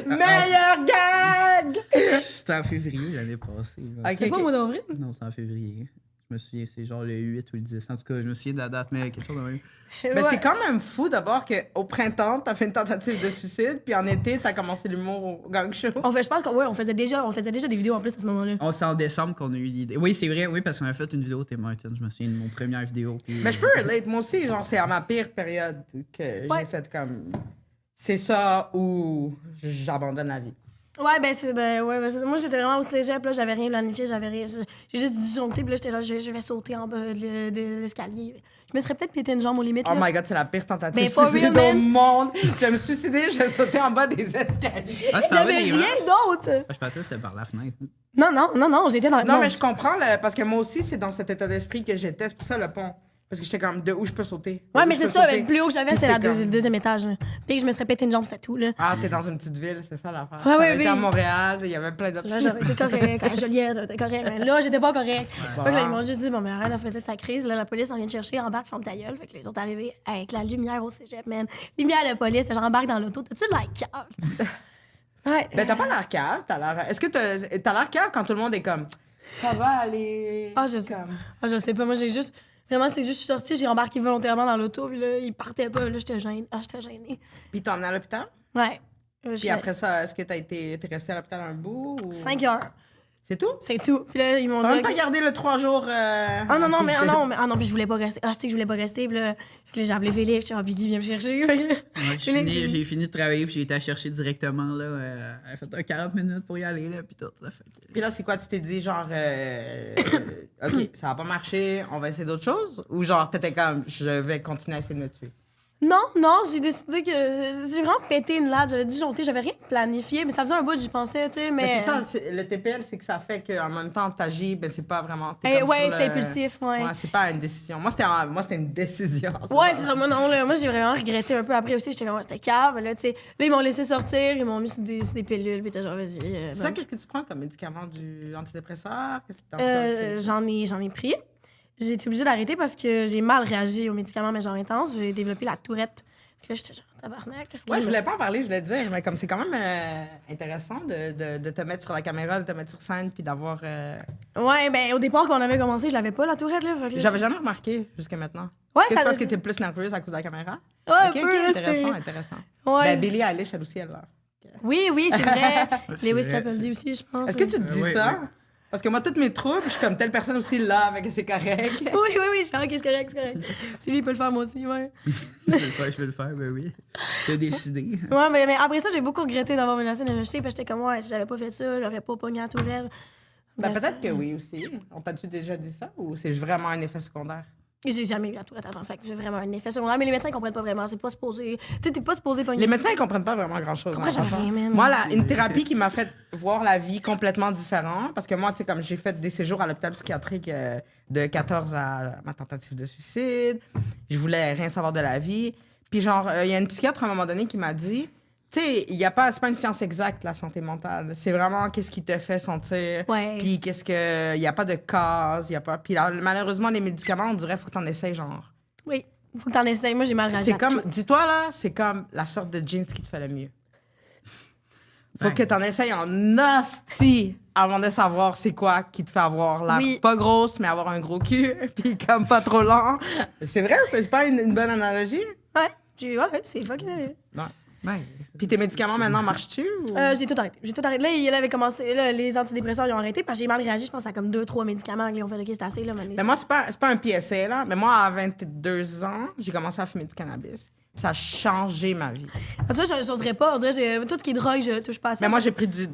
Meilleur gag! C'était en février l'année passée. Là. OK, C'est pas au OK. mois d'avril? Non, c'est en février. Je me souviens, c'est genre le 8 ou le 10. En tout cas, je me souviens de la date, mais quelque chose de même. Mais c'est quand même fou d'abord qu'au printemps, t'as fait une tentative de suicide, puis en été, t'as commencé l'humour au gang show. Je pense qu'on faisait déjà des vidéos en plus à ce moment-là. Oh, c'est en décembre qu'on a eu l'idée. Oui, c'est vrai, oui, parce qu'on a fait une vidéo Tim Martin. Je me souviens de mon première vidéo. Puis, Mais je peux relate. Moi aussi, genre, c'est à ma pire période que j'ai fait comme... C'est ça ou j'abandonne la vie. Ouais, moi, j'étais vraiment au cégep, là, j'avais rien planifié, j'ai juste disjoncté, puis là, j'étais là, je vais sauter en bas de l'escalier. Je me serais peut-être pété une jambe aux limites, Oh là. my God, c'est la pire tentative Mais de for suicide real, au man. monde. Je vais me suicider, je vais sauter en bas des escaliers. Ah, c'était J'avais en vrai, rien d'autre! Je pensais que c'était par la fenêtre. Non, j'étais dans... Non, mais je comprends, parce que moi aussi, c'est dans cet état d'esprit que j'étais. C'est pour ça le pont. Parce que j'étais comme, de où je peux sauter? Ouais, De où mais je c'est peux ça, sauter? le plus haut que j'avais, Puis c'était c'est le comme- deuxième étage, là. Puis que je me serais pété une jambe, c'était tout, là. Ah, t'es dans une petite ville, c'est ça l'affaire. Ouais, Ça ouais, avait été à oui. Montréal, il y avait plein Là, d'options. j'aurais été correct. À Joliette, j'aurais été correct. Mais là, j'étais pas correct. Fait que là, ils m'ont juste dit, bon, mais arrête, peut-être ta crise. Là, la police, on vient te chercher, embarque, ferme ta gueule. Fait que les autres arrivés avec la lumière au cégep, man. Lumière de police, j'embarque dans l'auto. T'as-tu la cave? Ouais. Ben, t'as pas l'air cave, t'as l'air... Est-ce que t'as l'air cave quand tout le monde est comme... Ça va aller... Ah, je sais. Ah, je sais pas. Moi, j'ai juste... Vraiment, c'est juste, je suis sortie, j'ai embarqué volontairement dans l'auto, puis là, il partait pas. Là, j'étais gênée. Ah, j'étais gênée. Puis t'es emmené à l'hôpital? Ouais. Puis après ça, est-ce que t'es resté à l'hôpital un bout? Ou... 5 heures. C'est tout? C'est tout. Puis là, ils m'ont T'as dit... même pas gardé le 3 jours... Ah non, puis je voulais pas rester. Ah, c'est que je voulais pas rester. Puis là, j'ai appelé Félix, j'ai dit, Biggie, viens me chercher. Fait que là, Ouais, j'ai fini de travailler, puis j'ai été à chercher directement. Là, elle a fait un 40 minutes pour y aller, là, puis tout. Là, fait que... Puis là, c'est quoi? Tu t'es dit, genre... OK, ça va pas marcher, on va essayer d'autres choses? Ou genre, t'étais comme, je vais continuer à essayer de me tuer? Non, j'ai décidé que... J'ai vraiment pété une latte. J'avais disjoncté, j'avais rien planifié, mais ça faisait un bout, j'y pensais, tu sais, mais... Mais c'est ça, le TPL, c'est que ça fait qu'en même temps, t'agis, ben c'est pas vraiment... Ouais, c'est impulsif, ouais. Ouais, c'est pas une décision. Moi, c'était une décision. Ouais, c'est ça. Moi, non, là, moi, j'ai vraiment regretté un peu après aussi. J'étais comme, ouais, c'était cave. Là, tu sais, là, ils m'ont laissé sortir, ils m'ont mis sur des pilules, puis t'es genre, vas-y. C'est ça, qu'est-ce que tu prends comme médicament? Du antidépresseur? Qu'est-ce que J'en ai pris. J'ai été obligée d'arrêter parce que j'ai mal réagi aux médicaments, mais genre intense. J'ai développé la tourette. Puis là, j'étais genre, tabarnak. Ouais, je voulais pas en parler, je voulais te dire, mais comme c'est quand même intéressant de te mettre sur la caméra, de te mettre sur scène, puis d'avoir... Ouais, ben au départ, quand on avait commencé, je l'avais pas, la tourette, là. Fait que là, J'avais jamais remarqué jusqu'à maintenant. Ouais, Est-ce que ça... c'est parce que t'es plus nerveuse à cause de la caméra? Ouais, Ok, un ok, peu, là, intéressant. Ouais. Ben, Billie Eilish, elle aussi, elle l'a. Oui, c'est vrai. C'est Lewis vrai, Capaldi aussi, je pense. Est-ce que tu te dis Oui, ça? oui. Parce que moi, toutes mes troubles, je suis comme telle personne aussi là, avec c'est correct. Oui, je suis ok, c'est correct. Si lui, il peut le faire, moi aussi, ouais. je vais le faire, ben oui. T'as décidé. Ouais, mais après ça, j'ai beaucoup regretté d'avoir menacé de me jeter, parce que j'étais comme, ouais, si j'avais pas fait ça, j'aurais pas pogné la tourelle. Ben, peut-être que oui aussi. On t'a-tu déjà dit ça ou c'est vraiment un effet secondaire? J'ai jamais eu la tourette avant, fait que j'ai vraiment un effet secondaire. Mais les médecins ils comprennent pas vraiment. C'est pas supposé. Tu sais, t'es pas supposé pogner Les ça. médecins, ils comprennent pas vraiment grand-chose. Comprends hein, jamais, man. Moi, une thérapie qui m'a fait voir la vie complètement différente, parce que moi, tu sais, comme j'ai fait des séjours à l'hôpital psychiatrique de 14 à ma tentative de suicide, je voulais rien savoir de la vie. Puis genre, il y a une psychiatre à un moment donné qui m'a dit, tu sais, c'est pas une science exacte, la santé mentale. C'est vraiment qu'est-ce qui te fait sentir. Ouais. Puis qu'est-ce que... Il y a pas de cause, il y a pas... Puis là, malheureusement, les médicaments, on dirait, faut que t'en essayes, genre. Oui, faut que t'en essayes. Moi, j'ai mal réagi. C'est comme, dis-toi là, c'est comme la sorte de jeans qui te fait le mieux. Faut Ben. que t'en essayes en hostie avant de savoir c'est quoi qui te fait avoir l'air Oui. pas grosse, mais avoir un gros cul, puis comme pas trop lent. C'est vrai, c'est pas une bonne analogie? Ouais, c'est fucking. Non. Ben, Puis tes médicaments maintenant marchent-tu? Ou... J'ai tout arrêté. J'ai tout arrêté. Là, il avait commencé. Là, les antidépresseurs, ils ont arrêté parce que j'ai mal réagi. Je pense à comme 2-3 médicaments. Ils ont fait OK, c'est assez. Là, Mais moi, c'est pas un PSA, là. Mais moi, à 22 ans, j'ai commencé à fumer du cannabis. Puis ça a changé ma vie. En tout cas, j'oserais pas. On dirait, tout ce qui est drogue, je touche pas à ça. Mais moi, j'ai pris du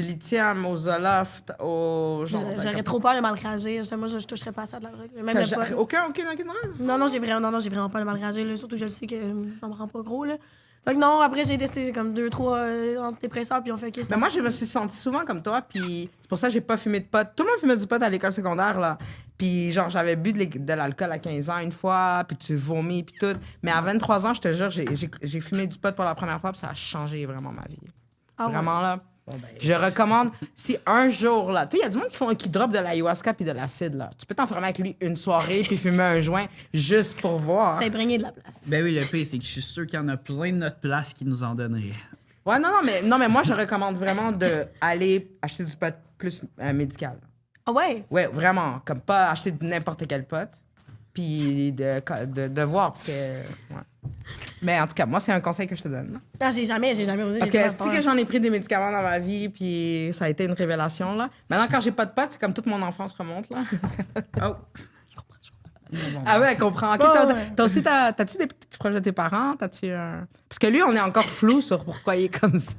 lithium, au Zoloft, au... genre, J'aurais trop peur de mal réagir. Moi, je toucherais pas à ça de la drogue. Même le pot. Aucune drogue? Non, j'ai vraiment pas de mal réagir. Là. Surtout que je le sais que ça me rend pas gros. Là. Fait que non, après, j'ai testé comme 2-3 antidépresseurs, puis on fait OK, c'est Mais moi, assez. je me suis sentie souvent comme toi, puis c'est pour ça que j'ai pas fumé de pot. Tout le monde fumait du pot à l'école secondaire, là. Puis genre, j'avais bu de l'alcool à 15 ans une fois, puis tu vomis, puis tout. Mais à 23 ans, je te jure, j'ai fumé du pot pour la première fois, puis ça a changé vraiment ma vie. Ah ouais. Vraiment, là. Je recommande, si un jour, là, tu sais, il y a du monde qui drop de l'ayahuasca puis de l'acide, là. Tu peux t'enfermer avec lui une soirée puis fumer un joint juste pour voir. C'est imprégné de la place. ben oui, le pire, c'est que je suis sûr qu'il y en a plein de notre place qui nous en donneraient. Ouais, non, mais moi, je recommande vraiment d'aller acheter du pot plus médical. Ah ouais? Ouais, vraiment. Comme pas acheter n'importe quel pot. Puis de voir, parce que... Ouais. Mais en tout cas, moi, c'est un conseil que je te donne. Ah, j'ai jamais osé. Parce j'ai que trop si peur. que j'en ai pris des médicaments dans ma vie, puis ça a été une révélation, là. Maintenant, quand j'ai pas de potes, c'est comme toute mon enfance remonte, là. Oh! Ah ouais, elle comprend. OK, Ouais. t'as-tu des petits projets de tes parents? T'as-tu un... Parce que lui, on est encore flou sur pourquoi il est comme ça.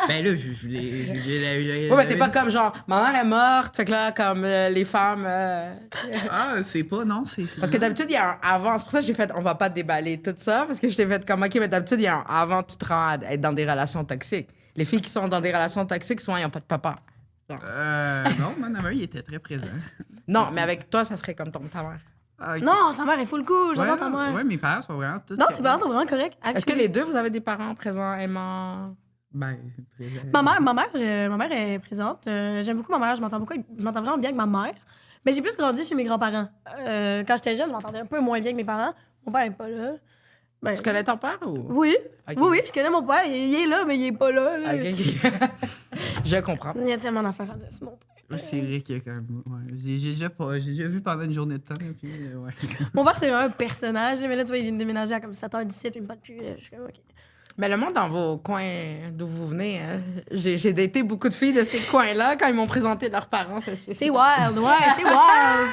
Ben là, je voulais. Ouais, mais t'es pas comme genre, ma mère est morte, fait que là, comme les femmes... Ah, c'est pas, non, c'est. Parce que d'habitude, il y a un avant. C'est pour ça que j'ai fait, on va pas déballer tout ça, parce que je t'ai fait comme, OK, mais d'habitude, il y a un avant, tu te rends à être dans des relations toxiques. Les filles qui sont dans des relations toxiques, souvent, ils n'ont pas de papa. Non, mon amour, il était très présent. Non, mais avec toi, ça serait comme ta mère. Ah, ok. Non, sa mère est full cool. J'adore Ouais, ta mère. ouais, mes parents sont vraiment tous. Non, ses parents sont vraiment corrects. Est-ce que les deux, vous avez des parents présents, aimants? Ben, présent. Ma mère est présente. J'aime beaucoup ma mère. Je m'entends vraiment bien avec ma mère. Mais j'ai plus grandi chez mes grands-parents. Quand j'étais jeune, je m'entendais un peu moins bien avec mes parents. Mon père n'est pas là. Ben, Tu connais ton père ou? Oui. Ok. Oui, je connais mon père. Il est là, mais il est pas là. là. Ok. Je comprends. Il y a tellement d'affaires à dire sur mon père. C'est vrai qu'il y a quand même. Ouais. J'ai déjà vu pendant une journée de temps. Puis, ouais. Mon père, c'est vraiment un personnage. Là, mais là, tu vois, il vient de déménager à comme 7h17, puis il me parle plus. Là, je suis comme, OK. Mais le monde dans vos coins d'où vous venez, hein, j'ai daté beaucoup de filles de ces coins-là quand ils m'ont présenté leurs parents. C'est spécial. C'est wild, ouais, c'est wild.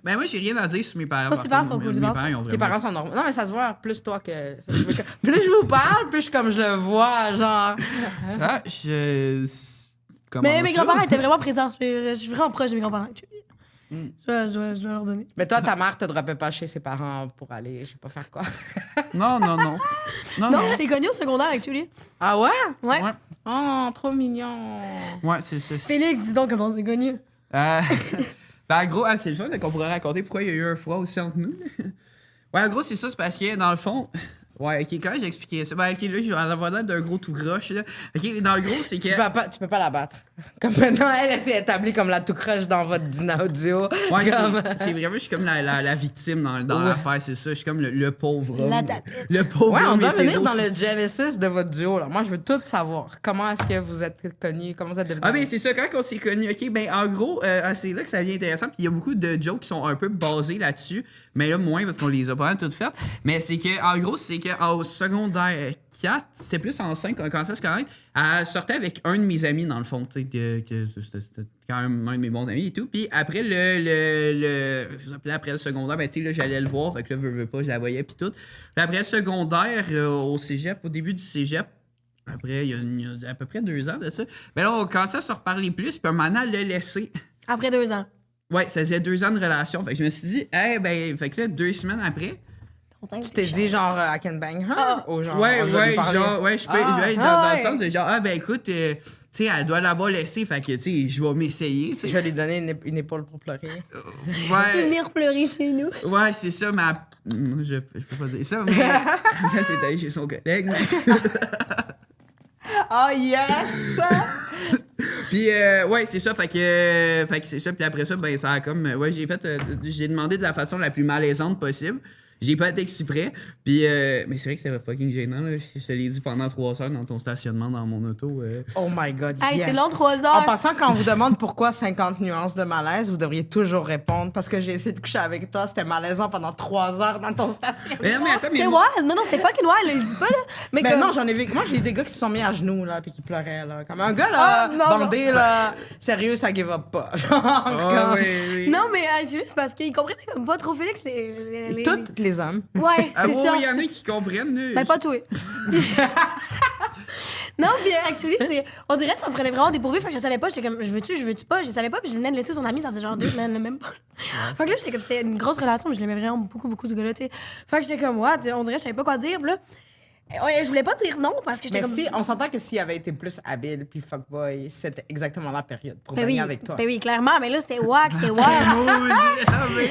Ben, moi, j'ai rien à dire sur mes parents. Moi, ses parents sont cool, Mes ses parents parents, ils ont Tes vraiment- parents sont normaux. Non, mais ça se voit plus toi que... Plus je vous parle, plus comme je le vois, genre... Ah, Comment Mais mes ça? grands-parents étaient vraiment présents. Je suis vraiment proche de mes grands-parents. Je dois leur donner. Mais toi, ta mère te droppait pas chez ses parents pour aller, je sais pas faire quoi. Non. Non, Non, c'est connu au secondaire, actually. Ah ouais? Ouais. Ouais, Oh, trop mignon. ouais, c'est ça. Félix, dis donc comment c'est connu. Ben, en gros, c'est le fun qu'on pourrait raconter pourquoi il y a eu un froid aussi entre nous. Ouais, en gros, c'est ça, c'est parce que dans le fond. Ouais, ok, quand j'ai expliqué ça. Ben, ok, là, je vais en avoir l'air d'un gros tout croche, là. Ok, dans le gros, c'est que. Tu peux pas la battre. Comme maintenant, elle s'est établie comme la tout croche dans votre dîner audio. Ouais, Comme- c'est vraiment, je suis comme la victime dans Ouais. l'affaire, c'est ça. Je suis comme le pauvre homme. La tapette. Le pauvre Ouais, on homme doit venir hétéro. dans le genesis de votre duo. Là. Moi, je veux tout savoir. Comment est-ce que vous êtes connus? Comment vous êtes devenus? Ah, ben c'est ça, quand on s'est connus, ok, ben en gros, c'est là que ça devient intéressant. Puis il y a beaucoup de jokes qui sont un peu basés là-dessus. Mais là, moins parce qu'on les a pas mal toutes faites. Mais c'est que, en gros, c'est qu'en secondaire 4, c'est plus en 5 qu'on a commencé à se connaître. Elle sortait avec un de mes amis, dans le fond, tu sais, que c'était quand même un de mes bons amis et tout. Puis après après le secondaire, ben tu sais, là, j'allais le voir. Fait que là, veux pas, je la voyais, puis tout. Puis après le secondaire, au cégep, au début du cégep, Après, il y a à peu près 2 ans de ça. Mais là, on commençait à se reparler plus, puis un moment, elle l'a laissé. Après 2 ans. Ouais, ça faisait 2 ans de relation. Fait que je me suis dit, fait que là, 2 semaines après. Tu t'es dit genre I can bang her? Ah. Ou genre, Ouais, je vais lui parler? genre, ouais, je peux, dans le sens de genre, écoute, tu sais, elle doit l'avoir laissé, fait que, tu sais, je vais m'essayer, tu sais. Je vais lui donner une épaule pour pleurer. Tu peux Ouais, venir pleurer chez nous. ouais, c'est ça, mais moi, je peux pas dire ça, mais après, c'est allé chez son collègue. Oh yes! Puis, ouais, c'est ça, fait que c'est ça, puis après ça, ben, ça a comme, ouais, j'ai demandé de la façon la plus malaisante possible. J'ai pas été exprès, puis mais c'est vrai que c'était fucking gênant, là. Je te l'ai dit pendant 3 heures dans ton stationnement dans mon auto. Oh my god, Hey, yes. c'est long 3 En heures. passant, quand on vous demande pourquoi 50 nuances de malaise, vous devriez toujours répondre parce que j'ai essayé de coucher avec toi, c'était malaisant pendant 3 heures dans ton stationnement. Mais attends, C'était moi- wild. Non, c'était fucking wild, là, il dit pas, là. Mais Mais comme- non, j'en ai vu. Moi, j'ai des gars qui se sont mis à genoux, là, puis qui pleuraient, là. Comme un gars, là, Ah, non, bandé, là, sérieux, ça give up pas. Genre, Ah, comme- oui. Non, mais c'est juste parce qu'ils comprenaient comme pas trop Félix. Les... Tous les hommes. Ouais, Ah, c'est ouais, ça. il y en a qui comprennent, là. Ben, pas toi. Non, puis actually, on dirait que ça me prenait vraiment dépourvu. Fait que je savais pas, j'étais comme, je veux-tu pas, je savais pas, puis je venais de laisser son ami, ça faisait genre 2 semaines, là, même pas. Fait que là, j'étais comme, c'est une grosse relation, mais je l'aimais vraiment beaucoup, ce gars-là, tu sais. Fait que j'étais comme, what, on dirait, je savais pas quoi dire, puis là. Ouais, je voulais pas dire non parce que j'étais Mais comme. si, on s'entend que s'il avait été plus habile puis fuckboy, c'était exactement la période pour Ben venir oui, avec toi. ben oui, clairement, mais là, c'était wack, c'était wack.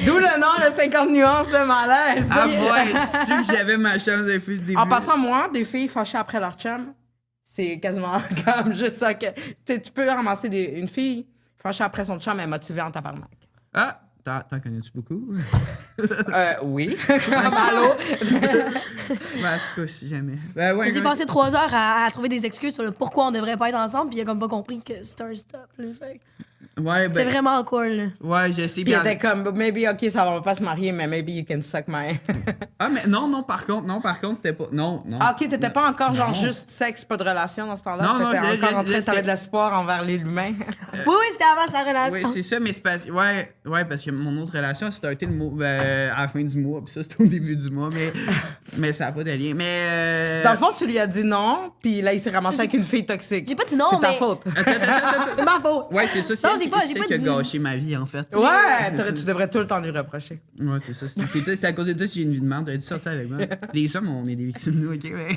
D'où le nom de 50 nuances de malaise. Ah, ouais, c'est sûr que j'avais ma chance depuis le début. En passant, moi, des filles fâchées après leur chum, c'est quasiment comme juste ça que... Tu peux ramasser une fille fâchée après son chum, mais motivée en tabarnak. Ah, t'en connais-tu beaucoup? Oui. Allô? Ben, en tout cas, si jamais. Ben, ouais, J'ai passé 3 heures à trouver des excuses sur le pourquoi on devrait pas être ensemble, puis il a comme pas compris que c'était un stop. Là, fait que ouais, c'était ben, vraiment cool. Là. ouais, je sais Puis bien. elle était comme, maybe, OK, ça va pas se marier, mais maybe you can suck my... Ah, mais non, par contre, c'était pas. Non. Ah, OK, t'étais pas encore genre Non. juste sexe, pas de relation dans ce temps-là? Non, T'étais je- encore en je- train, je- t'avais de l'espoir envers l'humain? Oui, c'était avant sa relation. Oui, c'est ça, mais c'est parce... ouais, parce que mon autre relation, c'était arrêté à la fin du mois, puis ça, c'était au début du mois, mais ça n'a pas de lien. Mais. Dans le fond, tu lui as dit non, puis là, il s'est ramassé avec une fille toxique. J'ai pas dit non, C'est ta mais- faute. C'est ma faute. Ouais, c'est ça, Non, j'ai pas c'est qui a dit. gâché ma vie, en fait. Ouais, tu devrais tout le temps lui reprocher. Ouais, c'est ça. C'est à cause de toi si j'ai une vie de merde. T'aurais dû sortir avec moi. Les hommes, on est des victimes, nous, OK? Mais...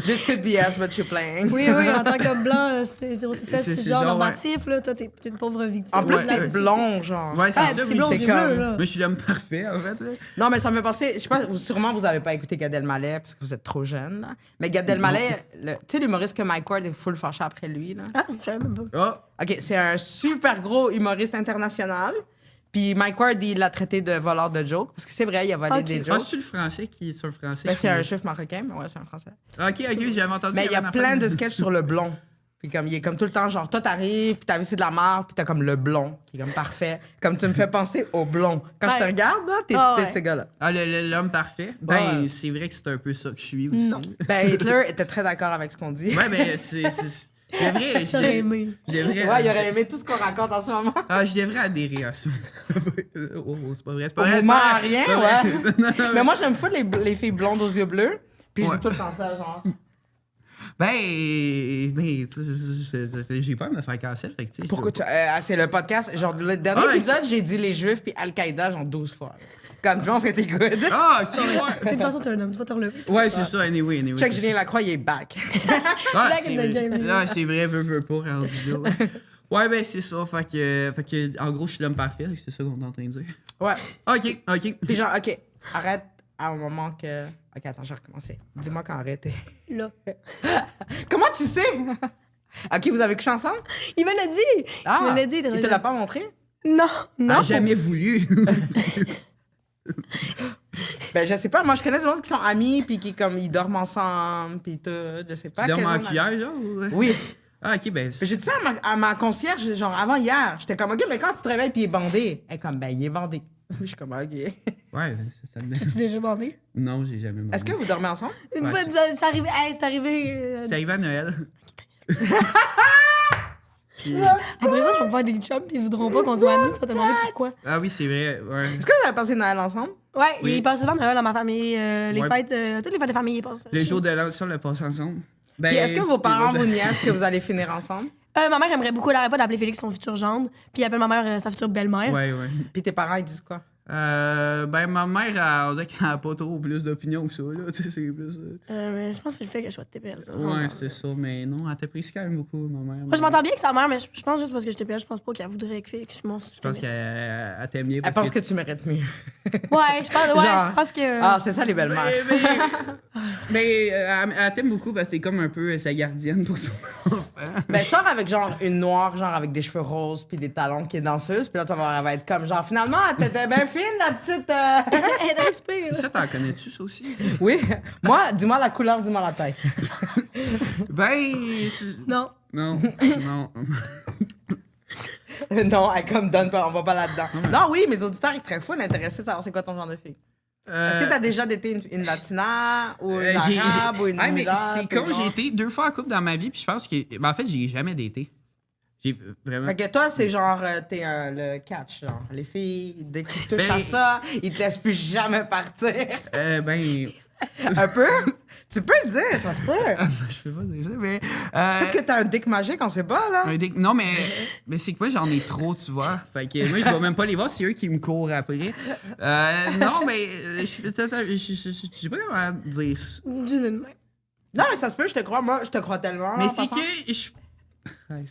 This could be us, but you're playing. Oui, en tant que blanc, c'est hétérosexuel, C'est c'est genre genre, normatif, là. Toi, t'es une pauvre victime. En plus, Ouais. t'es blond, genre. Ouais, c'est Ah, ça. petit oui, blond c'est du comme- bleu, là. Moi, je suis l'homme parfait, en fait. Là. Non, mais ça me fait penser, je sais pas, sûrement vous avez pas écouté Gad Elmaleh parce que vous êtes trop jeune, là. Mais Gad Elmaleh, tu sais l'humoriste que Mike Ward est full fâché après lui, là. Ah, je savais même pas. Oh! OK, c'est un super gros humoriste international. Puis Mike Ward, il l'a traité de voleur de jokes. Parce que c'est vrai, il a volé Ok. des Ah, jokes. c'est le français qui est sur le français. Ben, c'est qui- un juif marocain, mais ouais, c'est un français. Ok, j'avais entendu. Mais il y a avait une plein affaire de sketchs sur le blond. Puis comme, il est comme tout le temps, genre, toi, t'arrives, puis t'as vu, c'est de la merde, puis t'as comme le blond, qui est comme parfait. Comme tu me fais penser au blond. Quand je te Ouais. regarde, là, Ah t'es ouais. ce gars-là. Ah, l'homme parfait? Ben, Ouais. c'est vrai que c'est un peu ça que je suis aussi. Non. Ben, Hitler était très d'accord avec ce qu'on dit. Ouais, ben, c'est vrai. J'aurais aimé. Je devrais, Ouais, il aurait aimé tout ce qu'on raconte en ce moment. Ah, je devrais adhérer à ça. Oh, c'est pas vrai. C'est pas Au vrai. c'est moment pas à vrai. rien, C'est pas vrai. ouais. Non, non, Mais moi, j'aime fou les filles blondes aux yeux bleus. Puis je Ouais. dis tout le temps ça, genre. Ben, j'ai peur de me faire cancel. Fait que, tu sais, Pourquoi tu. C'est le podcast. Genre, le dernier Ah, ouais. épisode, j'ai dit les juifs puis Al-Qaïda, genre 12 fois. Comme je pense que t'es good. Ah, ok, De toute façon, t'es un homme, tu vas te relever. ouais. Ouais, c'est ça, anyway. Check c'est Julien Lacroix, il est back. Ah, Back c'est in the vrai. game. Ah, c'est vrai, veut pas, rendu là. Ouais, ben, c'est ça. Fait que, en gros, je suis l'homme parfait. C'est ça qu'on est en train de dire. Ouais. Ok. Puis genre, OK, arrête à un moment que. OK, attends, je vais recommencer. Dis-moi quand arrêter. Là. Comment tu sais? OK, vous avez couché ensemble? Il me l'a dit! Il me l'a dit. Il te l'a pas montré? Non, non. Ah, jamais voulu. Ben, je sais pas. Moi, je connais des gens qui sont amis, puis qui, comme, ils dorment ensemble, puis tout. Je sais pas. Tu dors quel en genre de- cuillère, genre? Ou... Oui. Ah, ok, ben. J'ai dit ça à ma concierge, genre, avant hier. J'étais comme, OK, mais quand tu te réveilles, puis il est bandé. Elle est comme, ben, il est bandé. Je suis comme, OK. Ouais, ça te Tu déjà bandé? Non, j'ai jamais Est-ce que vous dormez ensemble? Ouais, C'est arrivé. Hey, c'est arrivé. C'est arrivé à Noël. Après ça, je vais me faire des chums, puis ils voudront pas qu'on soit amis. Tu vas te demander pourquoi. Ah oui, c'est vrai. Ouais. Est-ce que vous avez passé Noël ensemble? Ouais, Oui. ils passent souvent Noël dans ma famille. Les Ouais. fêtes, toutes les fêtes de famille, ils passent. Le jour de l'an, ça, on l'a passé ensemble. Ben, Puis est-ce que vos parents vous niaisent que vous allez finir ensemble? Ma mère aimerait beaucoup, elle arrête pas d'appeler Félix son futur gendre, puis elle appelle ma mère sa future belle-mère. Ouais. Puis tes parents, ils disent quoi? Ben, ma mère, on dirait qu'elle a pas trop plus d'opinion que ça, là. Tu sais, c'est plus. Mais je pense que c'est le fait que je sois TPL, ça. Ouais, c'est ça, mais non, elle t'apprécie quand même beaucoup, ma mère. Moi, je m'entends bien avec sa mère, mais je pense juste parce que je TPL, je pense pas qu'elle voudrait que Félix fût mon Je pense qu'elle t'aime bien. Elle pense que tu mérites mieux. Ouais, je pense que. Ah, c'est ça, les belles-mères. Mais elle t'aime beaucoup parce que c'est comme un peu sa gardienne pour son enfant. Mais sors avec genre une noire, genre avec des cheveux roses puis des talons qui est danseuse, puis là, elle va être comme genre, finalement, t'étais bien fine, la petite. Elle est trop super. Ça, t'en connais-tu, ça aussi? Oui. Moi, dis-moi la couleur, dis-moi la taille. Ben. Non. Non. Non, elle comme donne pas, on va pas là-dedans. Non, oui, mes auditeurs, ils seraient fous intéressés de savoir c'est quoi ton genre de fille. Est-ce que t'as déjà daté une latina ou une arabe ou une mais mulâtre, c'est comme ou j'ai non? été 2 fois en couple dans ma vie, puis je pense que. Ben, en fait, j'ai jamais daté. J'ai vraiment. Fait que toi, c'est genre, t'es le catch, genre. Les filles, dès qu'ils touchent Ben- à ça, ils te laissent plus jamais partir. Ben. Un peu? Tu peux le dire, ça se peut. Je peux pas dire ça, mais. Peut-être que t'as un dick magique, on sait pas, là. Non, mais c'est que moi, j'en ai trop, tu vois. Fait que moi, je vais même pas les voir, c'est eux qui me courent après. Non, mais je sais pas comment dire ça. Dis-le de même. Non, mais ça se peut, je te crois. Moi, je te crois tellement. Mais en c'est passant. que. Ouais,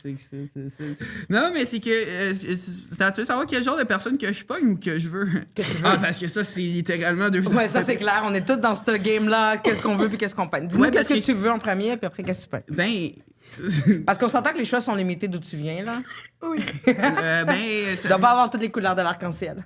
non, mais c'est que. Tu veux savoir quel genre de personne que je pogne ou que je veux? Que tu veux. Ah, parce que ça, c'est littéralement deux Ouais, ça c'est clair. On est tous dans ce game-là. Qu'est-ce qu'on veut puis qu'est-ce qu'on peine. Dis-nous Ouais, parce qu'est-ce que que- tu veux en premier puis après qu'est-ce que tu payes. Ben. Parce qu'on s'entend que les choix sont limités d'où tu viens, là. Oui. Ben. Tu dois pas avoir toutes les couleurs de l'arc-en-ciel.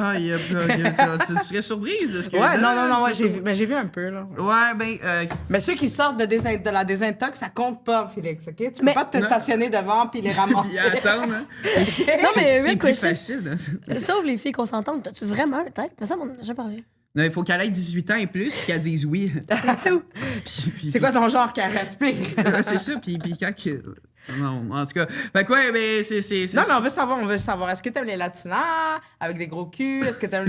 Tu serais surprise de ce que. Ouais, non, ouais, c'est ça. j'ai vu un peu, là. Ouais, ben. Mais ceux qui sortent de la désintox, ça compte pas, Félix, OK? Tu peux Mais- pas te Non. stationner devant puis les ramasser. Puis attendre, hein. Non, mais C'est même plus question. facile. Hein. Sauf les filles qu'on s'entende, t'as-tu vraiment un tête? Mais ça, on en a déjà parlé. Non, il faut qu'elle ait 18 ans et plus, puis qu'elle dise oui. C'est tout. Puis- C'est quoi ton genre qui respire? Ouais, c'est ça, puis quand que. Non, en tout cas. Fait que ouais, ben, c'est. Non, mais on veut savoir. Est-ce que t'aimes les latinas avec des gros culs? Est-ce que t'aimes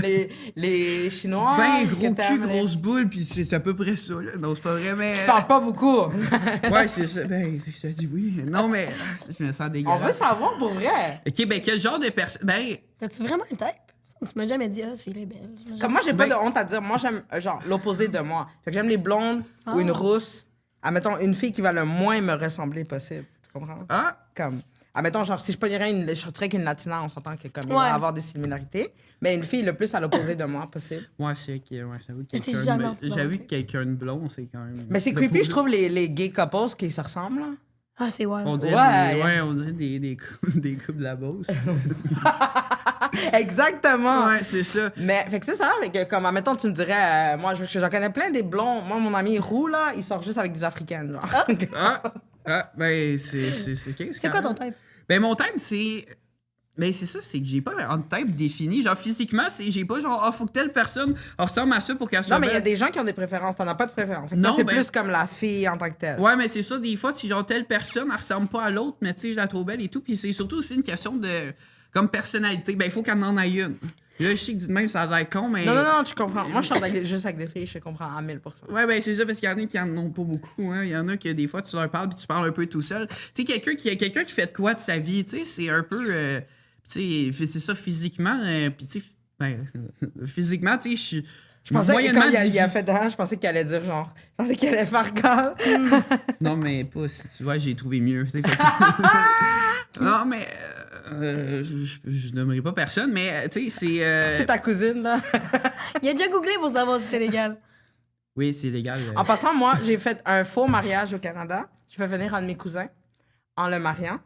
les chinois? Ben, Est-ce que gros cul, t'aimes les- grosse boule, puis c'est à peu près ça, là. Non, c'est pas vrai, mais. Je parle pas beaucoup. Ouais, c'est ça. Ben, je te dis oui. Non, mais. Je me sens On dégueulasse. veut savoir pour vrai. Ok, ben, quel genre de personne. Ben. T'as-tu vraiment un type? Tu m'as jamais dit, ah, cette fille-là est belle. Tu m'as Comme jamais- moi, j'ai pas Ben- de honte à dire. Moi, j'aime genre l'opposé de moi. Fait que j'aime les blondes ou une rousse. Admettons, une fille qui va le moins me ressembler possible. Tu comprends? Ah! Comme, admettons, genre, si je pognerais je sortirais qu'une latina, on s'entend que comme il Ouais. va avoir des similarités. Mais une fille le plus à l'opposé de moi possible. Ouais, c'est ok. Ouais, j'avoue que Je t'ai quelqu'un jamais de- entendu. j'avoue que quelqu'un de blond, c'est quand même. Mais c'est Le creepy, pauvre- je trouve, les gay couples qui se ressemblent. Là. Ah, c'est ouais. On dirait, Ouais. on dirait des coupes de la Beauce. Exactement. Ouais, c'est ça. Mais, fait que c'est ça, fait que, comme, admettons, tu me dirais, moi, j'en connais plein des blonds. Moi, mon ami Roux, là, il sort juste avec des Africaines, genre. Ben, c'est C'est quoi ton type? Ben, mon type, c'est. Ben, c'est ça, c'est que j'ai pas un type défini. Genre, physiquement, j'ai pas genre, faut que telle personne ressemble à ça pour qu'elle soit Non, mais il y a belle. des gens qui ont des préférences. T'en as pas de préférence. Fait que Non, toi, c'est ben- plus comme la fille en tant que telle. Ouais, mais c'est ça, des fois, si genre telle personne, elle ressemble pas à l'autre, mais tu sais, je la trouve belle et tout. Puis c'est surtout aussi une question de. Comme personnalité. Ben, il faut qu'elle en ait une. Là, je sais que dit de même, ça a l'air con, mais. Non, tu comprends. Moi, je sors juste avec des filles, je comprends à 1000%. Ouais, ben c'est ça, parce qu'il y en a qui en ont pas beaucoup. Hein. Il y en a que des fois, tu leur parles puis tu parles un peu tout seul. Tu sais, quelqu'un qui fait de quoi de sa vie, tu sais, c'est un peu. Tu sais, c'est ça physiquement. Puis tu sais, ben, physiquement, tu sais, Je pensais que moyennement quand il a divi- fait je pensais qu'il allait dire genre. Je pensais qu'il allait faire comme. Non, mais pas, si tu vois, j'ai trouvé mieux. tu sais, fait que- non, mais. Je nommerai pas personne, mais tu sais, c'est. C'est ta cousine, là. Il a déjà googlé pour savoir si c'était légal. Oui, c'est légal. En passant, moi, j'ai fait un faux mariage au Canada. J'ai fait venir un de mes cousins en le mariant.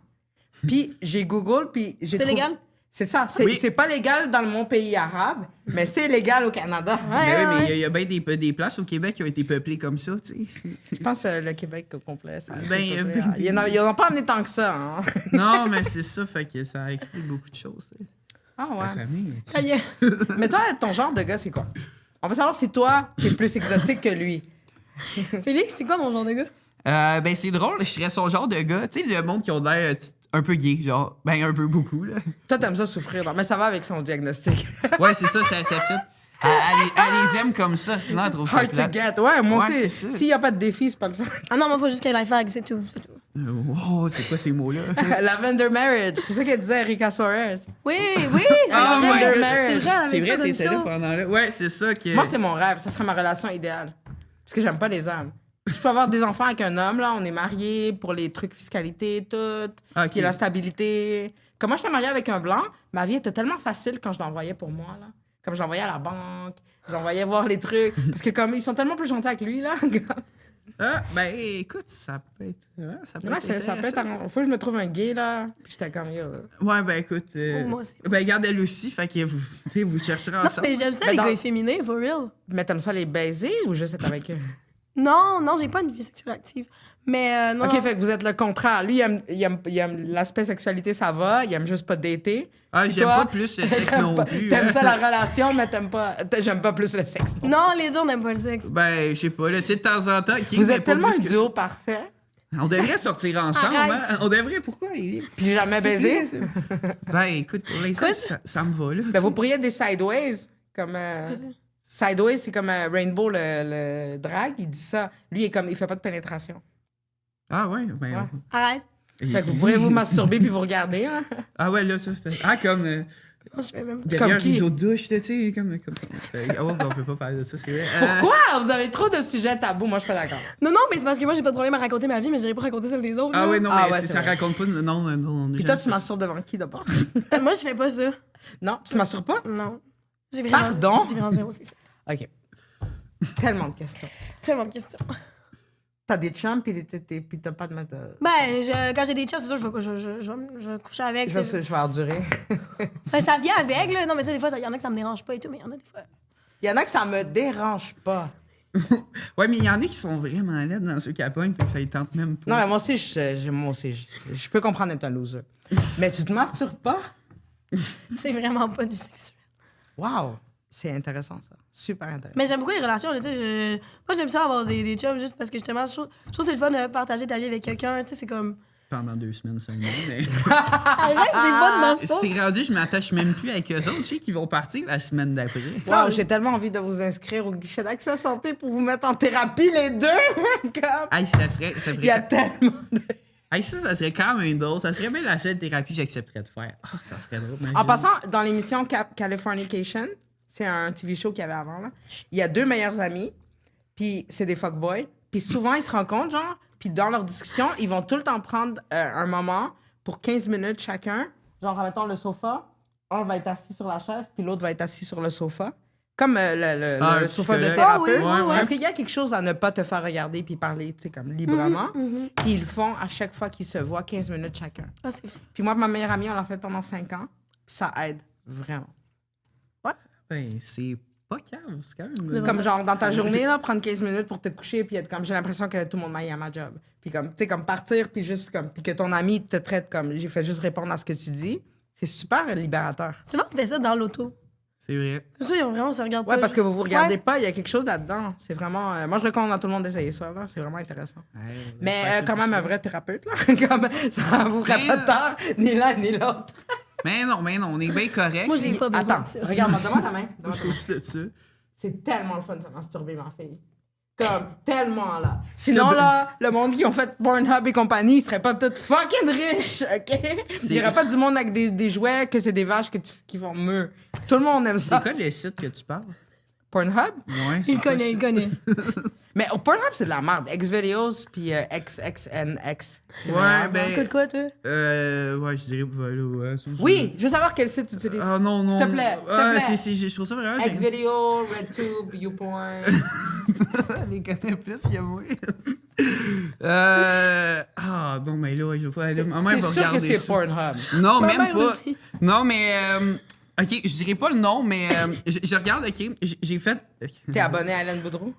Puis j'ai Google, puis j'ai C'est trouvé- légal? C'est ça. C'est Oui. c'est pas légal dans mon pays arabe, mais c'est légal au Canada. Mais oui, mais il y a bien des places au Québec qui ont été peuplées comme ça, tu sais. Je pense que le Québec au complet, ça. Ben, peuplé, hein. Ils en ont pas amené tant que ça. Hein. Non, mais c'est ça, fait que ça explique beaucoup de choses. tu sais. Ah Ta ouais. famille, Ça y est. Mais toi, ton genre de gars, c'est quoi? On veut savoir si toi, t'es plus exotique que lui. Félix, c'est quoi mon genre de gars? Ben, c'est drôle, je serais son genre de gars. Tu sais, le monde qui ont l'air un peu gay, genre, ben, un peu beaucoup, là. Toi, t'aimes ça souffrir, non? Mais ça va avec son diagnostic. Ouais, c'est ça, ça fait. Elle les aime comme ça, sinon elle trouve ça Hard to plate. get. Ouais, moi Ouais, aussi. c'est ça. S'il n'y a pas de défi, c'est pas le fun. Ah non, moi, faut juste qu'il y ait l'iFag, c'est tout. Wow, c'est quoi ces mots-là? Lavender marriage. C'est ça qu'elle disait Erika Suarez. Oui, c'est Oh my vrai. God. marriage. C'est vrai, avec ça t'étais là dans le show. pendant là. Ouais, c'est ça que. Moi, c'est mon rêve. Ça serait ma relation idéale. Parce que j'aime pas les hommes. Si je peux avoir des enfants avec un homme, là, on est mariés pour les trucs fiscalité, tout. Ok. Puis la stabilité. Comme moi, j'étais mariée avec un blanc, ma vie était tellement facile quand je l'envoyais pour moi, là. Comme je l'envoyais à la banque, je l'envoyais voir les trucs. Parce que comme ils sont tellement plus gentils avec lui, là. Ah, ben écoute, ça peut être. Ouais, ça peut Ouais, être. ça peut être. intéressant, Faut que je me trouve un gay, là. Puis j'étais comme, yo. Ouais, ben écoute. Oh, moi aussi. Ben regarde elle aussi, fait que vous, tu sais, vous chercherez Non, ensemble. mais j'aime ça, Mais les dans- gars efféminés, for real. Mais t'aimes ça les baiser ou juste être avec eux? Non, j'ai pas une vie sexuelle active. Mais non. Ok, non. fait que vous êtes le contraire. Lui, il aime l'aspect sexualité, ça va. Il aime juste pas dater. Ah, Puis j'aime toi, pas plus le sexe t'aimes non pas- plus. T'aimes hein. ça la relation, mais j'aime pas plus le sexe. non. Non, les deux, on n'aime pas le sexe. Ben, je sais pas, là, tu sais, de temps en temps, King Vous n'est êtes pas tellement plus un que duo ça. parfait. On devrait sortir ensemble, Arrête. hein? On devrait, pourquoi? Il est- Puis jamais baisé. Ben, écoute, pour l'instant, Écoute. ça me va, là. Ben, vous pourriez des sideways. Comme, C'est quoi ça? sideways, c'est comme Rainbow, le drag. Il dit ça. Lui, il fait pas de pénétration. Ah, ouais, ben. Ouais. Arrête. Fait que vous pourrez vous masturber puis vous regarder. Hein? Ah, ouais, là, ça. Ah, comme. Moi, je fais même pas. Derrière Comme qui? le rideau de douche, là, tu sais, comme. Ah, ouais, on peut pas parler de ça, c'est vrai. Pourquoi? Vous avez trop de sujets tabous. Moi, je suis pas d'accord. Non, mais c'est parce que moi, j'ai pas de problème à raconter ma vie, mais j'irai pas raconter celle des autres. Ah, là. ouais, non, Ah, mais ouais, ça c'est vrai. raconte pas. Non. Puis toi, tu masturbes devant qui d'abord? Moi, je fais pas ça. Non, tu te masturbes pas? Non. J'ai vraiment. Pardon? J'ai vraiment zéro sexuel. OK. Tellement de questions. Tellement de questions. T'as des chums puis t'as pas de mettre. Ben, quand j'ai des chums, c'est sûr, je vais coucher avec. Je tu sais. vais endurer. Ben, ça vient avec, là. Non, mais tu sais, des fois, il y en a que ça me dérange pas et tout, mais il y en a des fois. Il y en a que ça me dérange pas. Ouais, mais il y en a qui sont vraiment laides dans ceux qui appognent, fait que ça les tente même pas. Non, mais moi aussi, je peux comprendre d'être un loser. Mais tu te masturbes pas? C'est vraiment pas du sexuel. Wow! C'est intéressant, ça. Super intéressant. Mais j'aime beaucoup les relations, là, tu sais. Moi, j'aime ça avoir des chums juste parce que justement, je trouve que c'est le fun de partager ta vie avec quelqu'un. Tu sais, c'est comme. Pendant 2 semaines seulement, mais. Arrête, c'est pas de ma faute. C'est rendu, je m'attache même plus avec eux autres, tu sais, qui vont partir la semaine d'après. Wow, j'ai tellement envie de vous inscrire au guichet d'Accès Santé pour vous mettre en thérapie, les deux! Comme- Hey, ça ferait. Il y a tellement de... Hey, ça serait quand même drôle. Ça serait bien la seule thérapie que j'accepterais de faire. Ah, ça serait drôle. imagine. En passant, dans l'émission Californication, c'est un TV show qu'il y avait avant, là, il y a 2 meilleurs amis, puis c'est des fuckboys, puis souvent, ils se rencontrent, genre, puis dans leur discussion, ils vont tout le temps prendre un moment pour 15 minutes chacun. Genre, mettons le sofa, un va être assis sur la chaise, puis l'autre va être assis sur le sofa. Comme le un sofa de psychologue. thérapeute. Ah oui, ouais. Parce qu'il y a quelque chose à ne pas te faire regarder puis parler, tu sais, comme librement. Puis ils le font à chaque fois qu'ils se voient 15 minutes chacun. Ah, c'est fou. Puis moi, ma meilleure amie, on l'a fait pendant 5 ans. Puis ça aide vraiment. Ben, c'est pas calme, c'est quand Le même. Comme genre, dans ta journée, là, prendre 15 minutes pour te coucher, puis être comme, j'ai l'impression que tout le monde m'aille à ma job. Puis comme, tu sais, comme partir, puis juste comme, puis que ton ami te traite comme, j'ai fait juste répondre à ce que tu dis. C'est super libérateur. Souvent, on fait ça dans l'auto. C'est vrai. Ça, on se regarde pas. Ouais, parce que vous vous regardez Ouais. pas, il y a quelque chose là-dedans. C'est vraiment. Moi, je recommande à tout le monde d'essayer ça, là. C'est vraiment intéressant. Ouais, Mais facile quand pour même, ça. un vrai thérapeute, là. Comme, ça vous ferait Mais, pas de tort, ni l'un ni l'autre. Mais non, on est bien correct. Moi, j'ai pas besoin Attends, de ça. regarde-moi, demande ta main. Demande ta main. aussi de ça. C'est tellement le fun de se masturber, ma fille. Comme, tellement, là. Sinon, là, le monde qui ont fait Pornhub et compagnie, ils seraient pas tous fucking riches, OK? Il y aurait pas du monde avec des jouets que c'est des vaches qui vont meurer. Tout le monde aime ça. C'est quoi le site que tu parles? Pornhub? Ouais, c'est Il quoi connaît, ça? il connaît. Mais au Pornhub, c'est de la merde. Xvideos puis XXNX. c'est Ouais, meilleur. ben. Écoute quoi, toi? Ouais, je dirais. Voilà, ouais, ça, Oui, je veux savoir quel site tu utilises. Ah non, non. S'il te plaît, s'il te Ah, plaît. je trouve ça vraiment. j'ai- Xvideo, RedTube, YouPorn. Les connais plus que moi. Ah, non, mais là, je vais pas aller. Ma mère C'est va sûr que regarder c'est ça. Pornhub. Non, Ma même mère pas. aussi. Non, mais. Ok, je dirais pas le nom, mais je regarde, ok. J'ai fait. T'es abonné à Hélène Boudreau?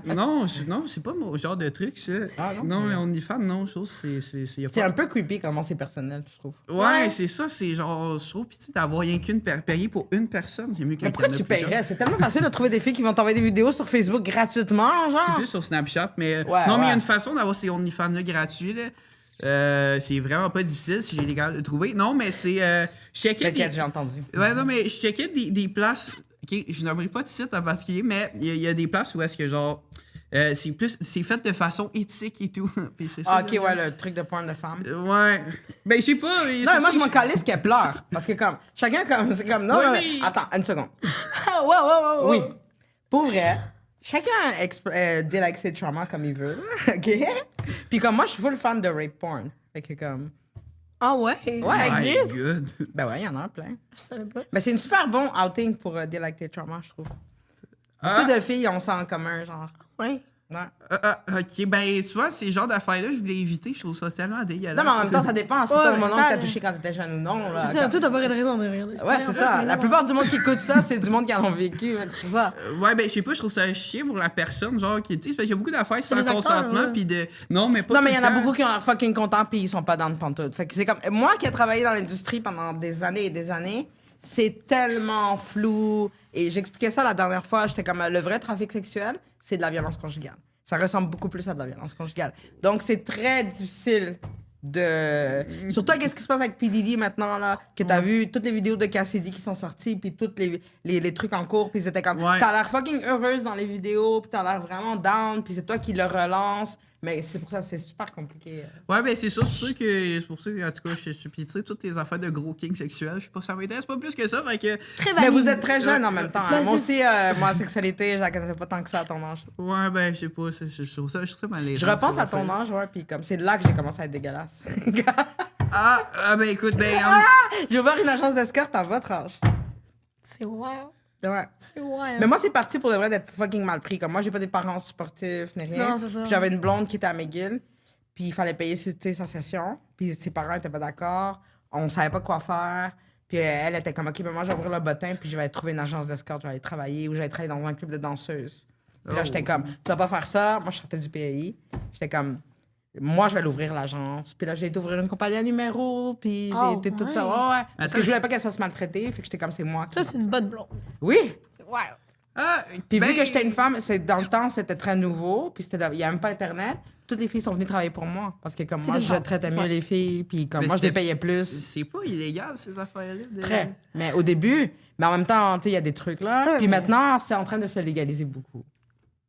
Non, c'est pas mon genre de truc, ça. Ah, non? Non, mais OnlyFans, non, chose, y a C'est pas- un peu creepy comment c'est personnel, je trouve. Ouais, c'est ça, c'est genre, je trouve, pis tu sais, d'avoir rien qu'une payée pour une personne, c'est mieux qu'un Mais pourquoi tu paierais? C'est tellement facile de trouver des filles qui vont t'envoyer des vidéos sur Facebook gratuitement, genre. C'est plus sur Snapchat, mais. Ouais, non, mais il y ouais. a une façon d'avoir ces OnlyFans-là gratuits, là. C'est vraiment pas difficile si j'ai légal de trouver. Non, mais c'est. Je checkais. T'inquiète, j'ai entendu. Ouais, non, mais je checkais des places. OK, je n'aimerais pas de site en particulier, mais il y a des places où est-ce que genre. C'est fait de façon éthique et tout. Puis c'est ça, Ah, ok, ouais, le truc de porn de femme. Ouais. Ben, je sais pas. Non, mais moi, je m'en calisse qu'elle pleure. Parce que, comme, chacun, comme, c'est comme, non, Ouais, non, mais- attends, une seconde. Ah, wow. Oui. Pour vrai, chacun délague ses traumas comme il veut. OK? Puis, comme, moi, je suis full fan de rape porn. Fait que, comme, Ah ouais? Ça My existe? God. ben ouais, il y en a plein. Je savais pas. Mais c'est une super bon outing pour délaguer tes traumas, je trouve. Ah. Beaucoup de filles ont ça en commun, genre. Ouais. Ouais. Ok, ben, tu vois, ces genres d'affaires-là, je voulais éviter. Je trouve ça tellement dégueulasse. Non, mais en même temps, ça dépend si Ouais, t'as un mais moment que t'as attends, touché quand t'étais jeune ou non. Là, C'est ça, quand- toi, t'as pas de raison de rire. Ouais, c'est ça. La plupart du monde qui écoute ça, c'est du monde qui en ont vécu. C'est pour ça. Ouais, ben, je sais pas, je trouve ça chier pour la personne, genre, qui, tu sais, parce qu'il y a beaucoup d'affaires sans des acteurs, consentement, ouais. puis de. Non, mais pas Non, tout mais il y le en a temps. beaucoup qui ont l'air fucking contents puis ils sont pas dans le pantoute. Fait que c'est comme. Moi qui ai travaillé dans l'industrie pendant des années et des années, c'est tellement flou. Et j'expliquais ça la dernière fois. J'étais comme le vrai trafic sexuel, c'est de la violence conjugale. Ça ressemble beaucoup plus à de la violence conjugale. Donc c'est très difficile de. Surtout qu'est-ce qui se passe avec P. Diddy maintenant, là, que t'as vu toutes les vidéos de Cassidy qui sont sorties, puis tous les trucs en cours, puis c'était comme. Ouais. T'as l'air fucking heureuse dans les vidéos, puis t'as l'air vraiment down, puis c'est toi qui le relance. Mais c'est pour ça que c'est super compliqué. Ouais, ben, c'est ça, c'est pour ça que, en tout cas, puis tu sais, toutes les affaires de gros king sexuels, je sais pas, ça m'intéresse pas plus que ça, fait que. Très Mais vous vanille. êtes très jeune en même temps. hein. Ben, Moi c'est- aussi, moi, la sexualité, je la connaissais pas tant que ça à ton âge. Ouais, ben, je sais pas, je trouve ça malaisant. Je repense ces à ton affaires-là. âge, ouais, puis comme c'est là que j'ai commencé à être dégueulasse. Ben, écoute, ben. J'ai ouvert une agence d'escorte à votre âge. C'est wow. Ouais. C'est wow. Mais moi, c'est parti pour de vrai d'être fucking mal pris. Comme moi, j'ai pas des parents sportifs ni rien. Non, c'est ça. Puis j'avais une blonde qui était à McGill, puis il fallait payer tu sais, sa session, puis ses parents étaient pas d'accord. On savait pas quoi faire. Puis elle était comme, OK, ben moi, je vais ouvrir le bottin, puis je vais trouver une agence d'escorte, je vais aller travailler, ou je vais travailler dans un club de danseuses. Puis là, Oh. j'étais comme, tu vas pas faire ça. Moi, je sortais du PAI. J'étais comme, moi, je vais l'ouvrir l'agence. Puis là, j'ai été ouvrir une compagnie à numéro, puis j'ai Oh, été toute ça. ouais. Ouais, ouais. Parce que je je- voulais pas qu'elle se fasse maltraiter, fait que j'étais comme, c'est moi. Ça, c'est une bonne blonde. Oui! C'est wow. Puis ben, vu que j'étais une femme, dans le temps, c'était très nouveau, puis il n'y a même pas Internet. Toutes les filles sont venues travailler pour moi. Parce que comme moi, des je femmes. traitais mieux Ouais. les filles, puis comme Mais moi, je les c'était- payais plus. C'est pas illégal, ces affaires-là. Très. Mais au début, mais en même temps, tu sais, il y a des trucs là. Ouais, Puis mais- maintenant, c'est en train de se légaliser beaucoup.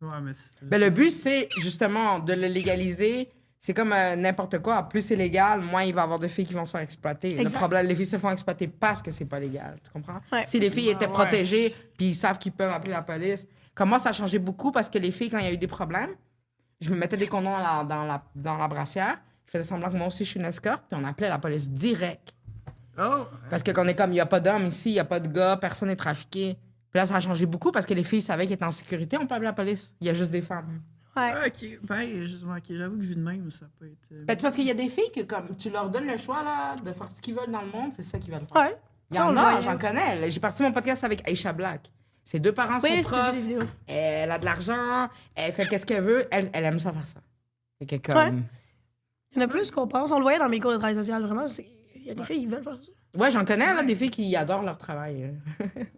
Ouais, mais. Mais le but, c'est justement de le légaliser. C'est comme n'importe quoi. Plus c'est légal, moins il va y avoir de filles qui vont se faire exploiter. Le Exact. problème, les filles se font exploiter parce que c'est pas légal. Tu comprends? Ouais. Si les filles étaient Ouais. protégées, puis ils savent qu'ils peuvent appeler la police. Comme moi, ça a changé beaucoup parce que les filles, quand il y a eu des problèmes, je me mettais des condoms dans la brassière. Je faisais semblant que moi aussi, je suis une escorte, puis on appelait la police direct. Oh! Parce que qu'on est comme, il n'y a pas d'hommes ici, il n'y a pas de gars, personne n'est trafiqué. Puis là, ça a changé beaucoup parce que les filles savaient qu'ils étaient en sécurité, on peut appeler la police. Il y a juste des femmes. Ouais. Ok, ben, j'avoue que vu de même, ça peut être. Ben, parce qu'il y a des filles que, comme, tu leur donnes le choix là, de faire ce qu'ils veulent dans le monde, c'est ça qu'ils veulent faire. Ouais. Il y Ça, on en le a, voyait. j'en connais. J'ai parti mon podcast avec Aisha Black. Ses deux parents Oui, sont j'ai vu profs. des vidéos. Elle a de l'argent. Elle fait qu'est-ce qu'elle veut. Elle aime ça faire ça. Fait que comme... Ouais. Il y en a plus qu'on pense. On le voyait dans mes cours de travail social, vraiment. Il y a des filles qui veulent faire ça. Ouais, j'en connais là, des filles qui adorent leur travail.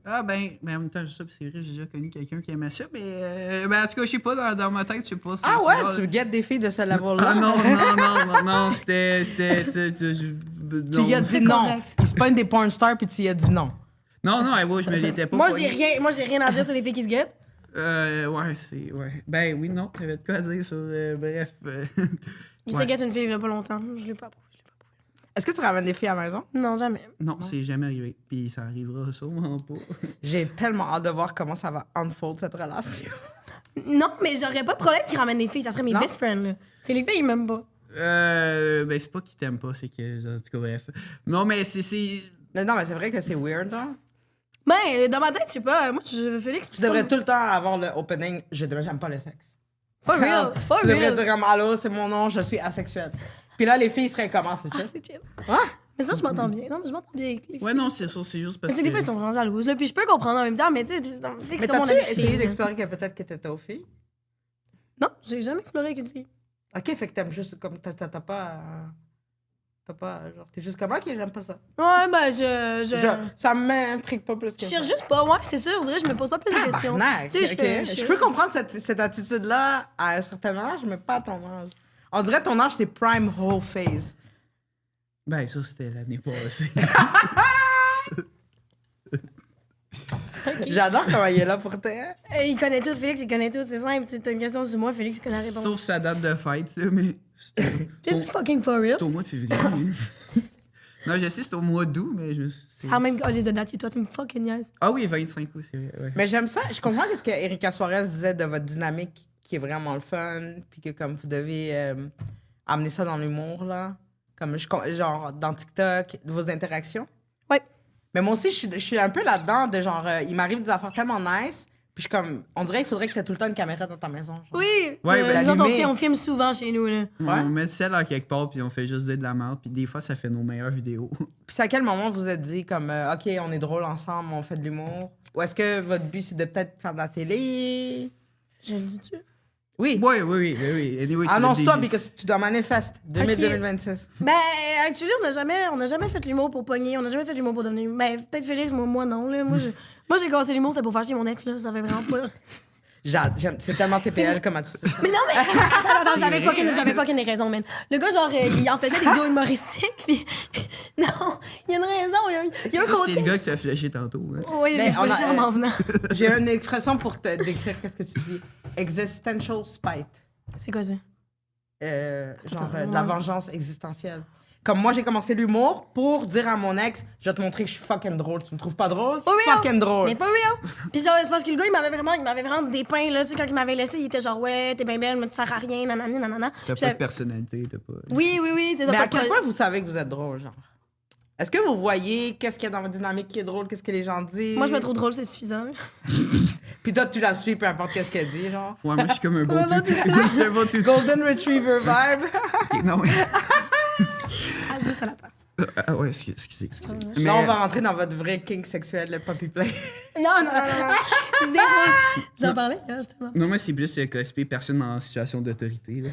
Ah, ben, mais en même temps, je sais, c'est vrai, j'ai déjà connu quelqu'un qui aimait ça, mais. Ben, en tout cas, je sais pas, dans ma tête, je sais pas. Ah c'est ouais, genre- tu guettes des filles de ce level-là? Ah non, c'était. Tu y as dit non. correct. Il se pogne des porn stars puis tu y as dit non. Non, ouais, je me l'étais pas. Moi, pogné. j'ai rien à dire sur les filles qui se guettent. Ouais, c'est. Ouais. Ben oui, non, t'avais de quoi à dire sur. Bref. Il Ouais. se guette une fille il y a pas longtemps. Je l'ai pas approuvé. Est-ce que tu ramènes des filles à la maison? Non, jamais. Non, c'est jamais arrivé. Puis ça arrivera sûrement pas. J'ai tellement hâte de voir comment ça va unfold cette relation. Non, mais j'aurais pas de problème qu'ils ramènent des filles. Ça serait mes Non? best friends, là. C'est les filles, ils m'aiment pas. Ben c'est pas qu'ils t'aiment pas, c'est que. En tout cas, bref. Non, mais c'est. Mais non, mais c'est vrai que c'est weird, là. Ben, dans ma tête, je sais pas. Moi, Félix, Tu devrais tout le temps avoir le opening « j'aime pas le sexe ». For real. For Tu devrais real. dire comme « allô, c'est mon nom, je suis asexuel ». Puis là, les filles seraient comment, c'est Ah, chill? c'est chill. Ouais. Mais ça, je m'entends bien. Non, mais je m'entends bien avec les filles. Ouais, non, c'est ça, c'est juste parce Mais que. c'est des fois, ils sont vraiment jalouses, là. Puis je peux comprendre en même temps, mais tu sais, Félix, Mais comme on t'as-tu a des essayé filles, d'explorer que peut-être que t'étais aux filles? Non, j'ai jamais exploré avec une fille. OK, fait que t'aimes juste comme... T'as pas... T'as pas... Genre, t'es juste comme « OK, j'aime pas ça Ouais, ben, ». Ça m'intrigue pas plus que Je ça. cherche juste pas, ouais, c'est sûr. On dirait que je me pose pas plus de questions. Tabarnak! Tu sais, OK. Je peux comprendre cette attitude-là à un certain âge, mais pas à ton âge. On dirait ton âge, c'est prime whole phase. Ben, ça, c'était l'année passée. OK. J'adore comment il est là pour toi. Il connaît tout, Félix, il connaît tout. C'est simple. Tu as une question sur moi, Félix connaît la réponse. Sauf sa date de fête, là, mais. T'es fucking for real? C'est au mois de février. Non, je sais, c'est au mois d'août, mais je. C'est la même liste de date que toi, tu me fucking niaises. Ah oui, 25 août, c'est vrai. Ouais. Mais j'aime ça. Je comprends ce que Erika Suarez disait de votre dynamique qui est vraiment le fun. Puis que comme vous devez amener ça dans l'humour, là. Comme genre dans TikTok, vos interactions. Ouais. Mais moi aussi, je suis un peu là-dedans de genre, il m'arrive des affaires tellement nice. Puis je suis comme, on dirait qu'il faudrait que tu aies tout le temps une caméra dans ta maison. Genre. Oui! Ouais, ben, nous autres, allumé. on filme souvent chez nous, là. Ouais. On met celle à quelque part, puis on fait juste dire de la merde, puis des fois, ça fait nos meilleures vidéos. Puis c'est à quel moment vous vous êtes dit comme, OK, on est drôle ensemble, on fait de l'humour? Ou est-ce que votre but, c'est de peut-être faire de la télé? Je le dis-tu? Oui. Oui. Anyway, tu Annonce-toi, l'as parce que tu dois manifester. 2026. Ben, actually, on n'a jamais fait l'humour pour pogner. On n'a jamais fait l'humour pour devenir. Ben, peut-être Félix, moi non, là. Moi, j'ai cassé l'humour, c'est pour faire chier mon ex, là. Ça fait vraiment pas. C'est tellement TPL comme attitude. Mais non, mais attends, j'avais fucking des raisons, man. Le gars, genre, il en faisait des vidéos humoristiques, puis non, il y a une raison, il y a un Ça, contexte. c'est le gars qui t'a flashé tantôt. Hein. Oui, Mais j'ai on a- flashé en m'en venant. J'ai une expression pour te décrire qu'est-ce que tu dis. Existential spite. C'est quoi ça? De la vengeance existentielle. Comme moi, j'ai commencé l'humour pour dire à mon ex, je vais te montrer que je suis fucking drôle. Tu me trouves pas drôle? For real. Fucking drôle. Mais pas real. Puis genre, c'est parce que le gars, il m'avait vraiment dépeint, là. Tu sais, quand il m'avait laissé, il était genre, ouais, t'es bien belle, mais tu sers à rien, nanana. T'as pas de personnalité, t'as pas. Oui. t'as Mais pas à de quel pro- point vous savez que vous êtes drôle, genre? Est-ce que vous voyez qu'est-ce qu'il y a dans votre dynamique qui est drôle, qu'est-ce que les gens disent? Moi, je me trouve drôle, c'est suffisant. Puis toi, tu la suis, peu importe qu'est-ce qu'elle dit, genre. Ouais, moi, je suis comme un Ouais, bon bon toutou. toutou. Je suis un bon toutou. Golden Retriever vibe. Ok, non, mais. Ah, juste à la partie. Ah ouais, excusez. Là, on va rentrer dans votre vrai kink sexuel, le puppy play. Non. Zéro. J'en parlais, là, justement. Non, moi, c'est plus cosplay personne en situation d'autorité. là.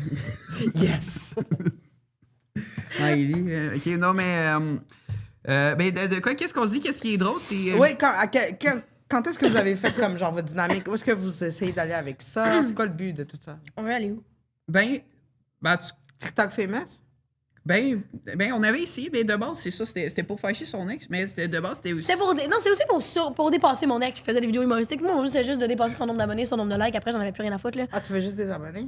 Yes. Ah, Ellie, ok, non, mais. Ben, de quoi, qu'est-ce qu'on se dit? Qu'est-ce qui est drôle? C'est. Oui, quand est-ce que vous avez fait comme genre votre dynamique? Où est-ce que vous essayez d'aller avec ça? C'est quoi le but de tout ça? On veut aller où? Ben, TikTok famous? Ben, on avait essayé, mais de base, c'est ça, c'était pour fâcher son ex, mais de base, c'était aussi. Non, c'est aussi pour dépasser mon ex qui faisait des vidéos humoristiques. Moi, c'était juste de dépasser son nombre d'abonnés, son nombre de likes. Après, j'en avais plus rien à foutre, là. Ah, tu veux juste des abonnés?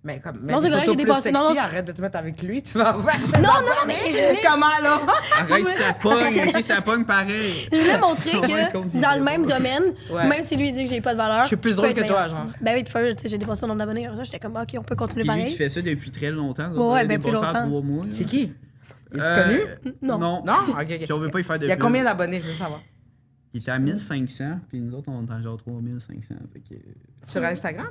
Mais comme. Mais Non, c'est des correct, photos j'ai plus dépassé- sexy, non, non, arrête de te mettre avec lui, tu vas avoir. Non, mais je voulais- Comment là? Arrête, ça pogne, ok, ça pogne pareil. Je voulais montrer Ouais, que compte dans le vidéo. même domaine, Ouais. même si lui il dit que j'ai pas de valeur, Je suis plus peux drôle être que toi, meilleure. genre. Ben oui, puis first, tu sais, j'ai dépassé son nombre d'abonnés. Après ça, j'étais comme, ok, on peut continuer Puis lui qui pareil. fait ça depuis très longtemps. Ouais, il ben a plus dépassé en longtemps. 3 mois. là. C'est qui? Es-tu Euh, connu? Non. Non. Non? Ok, ok. Puis on veut pas y faire de Il y a pub. combien d'abonnés, je veux savoir? Il était à 1500, puis nous autres, on est à genre 3500. Fait que... Sur Instagram?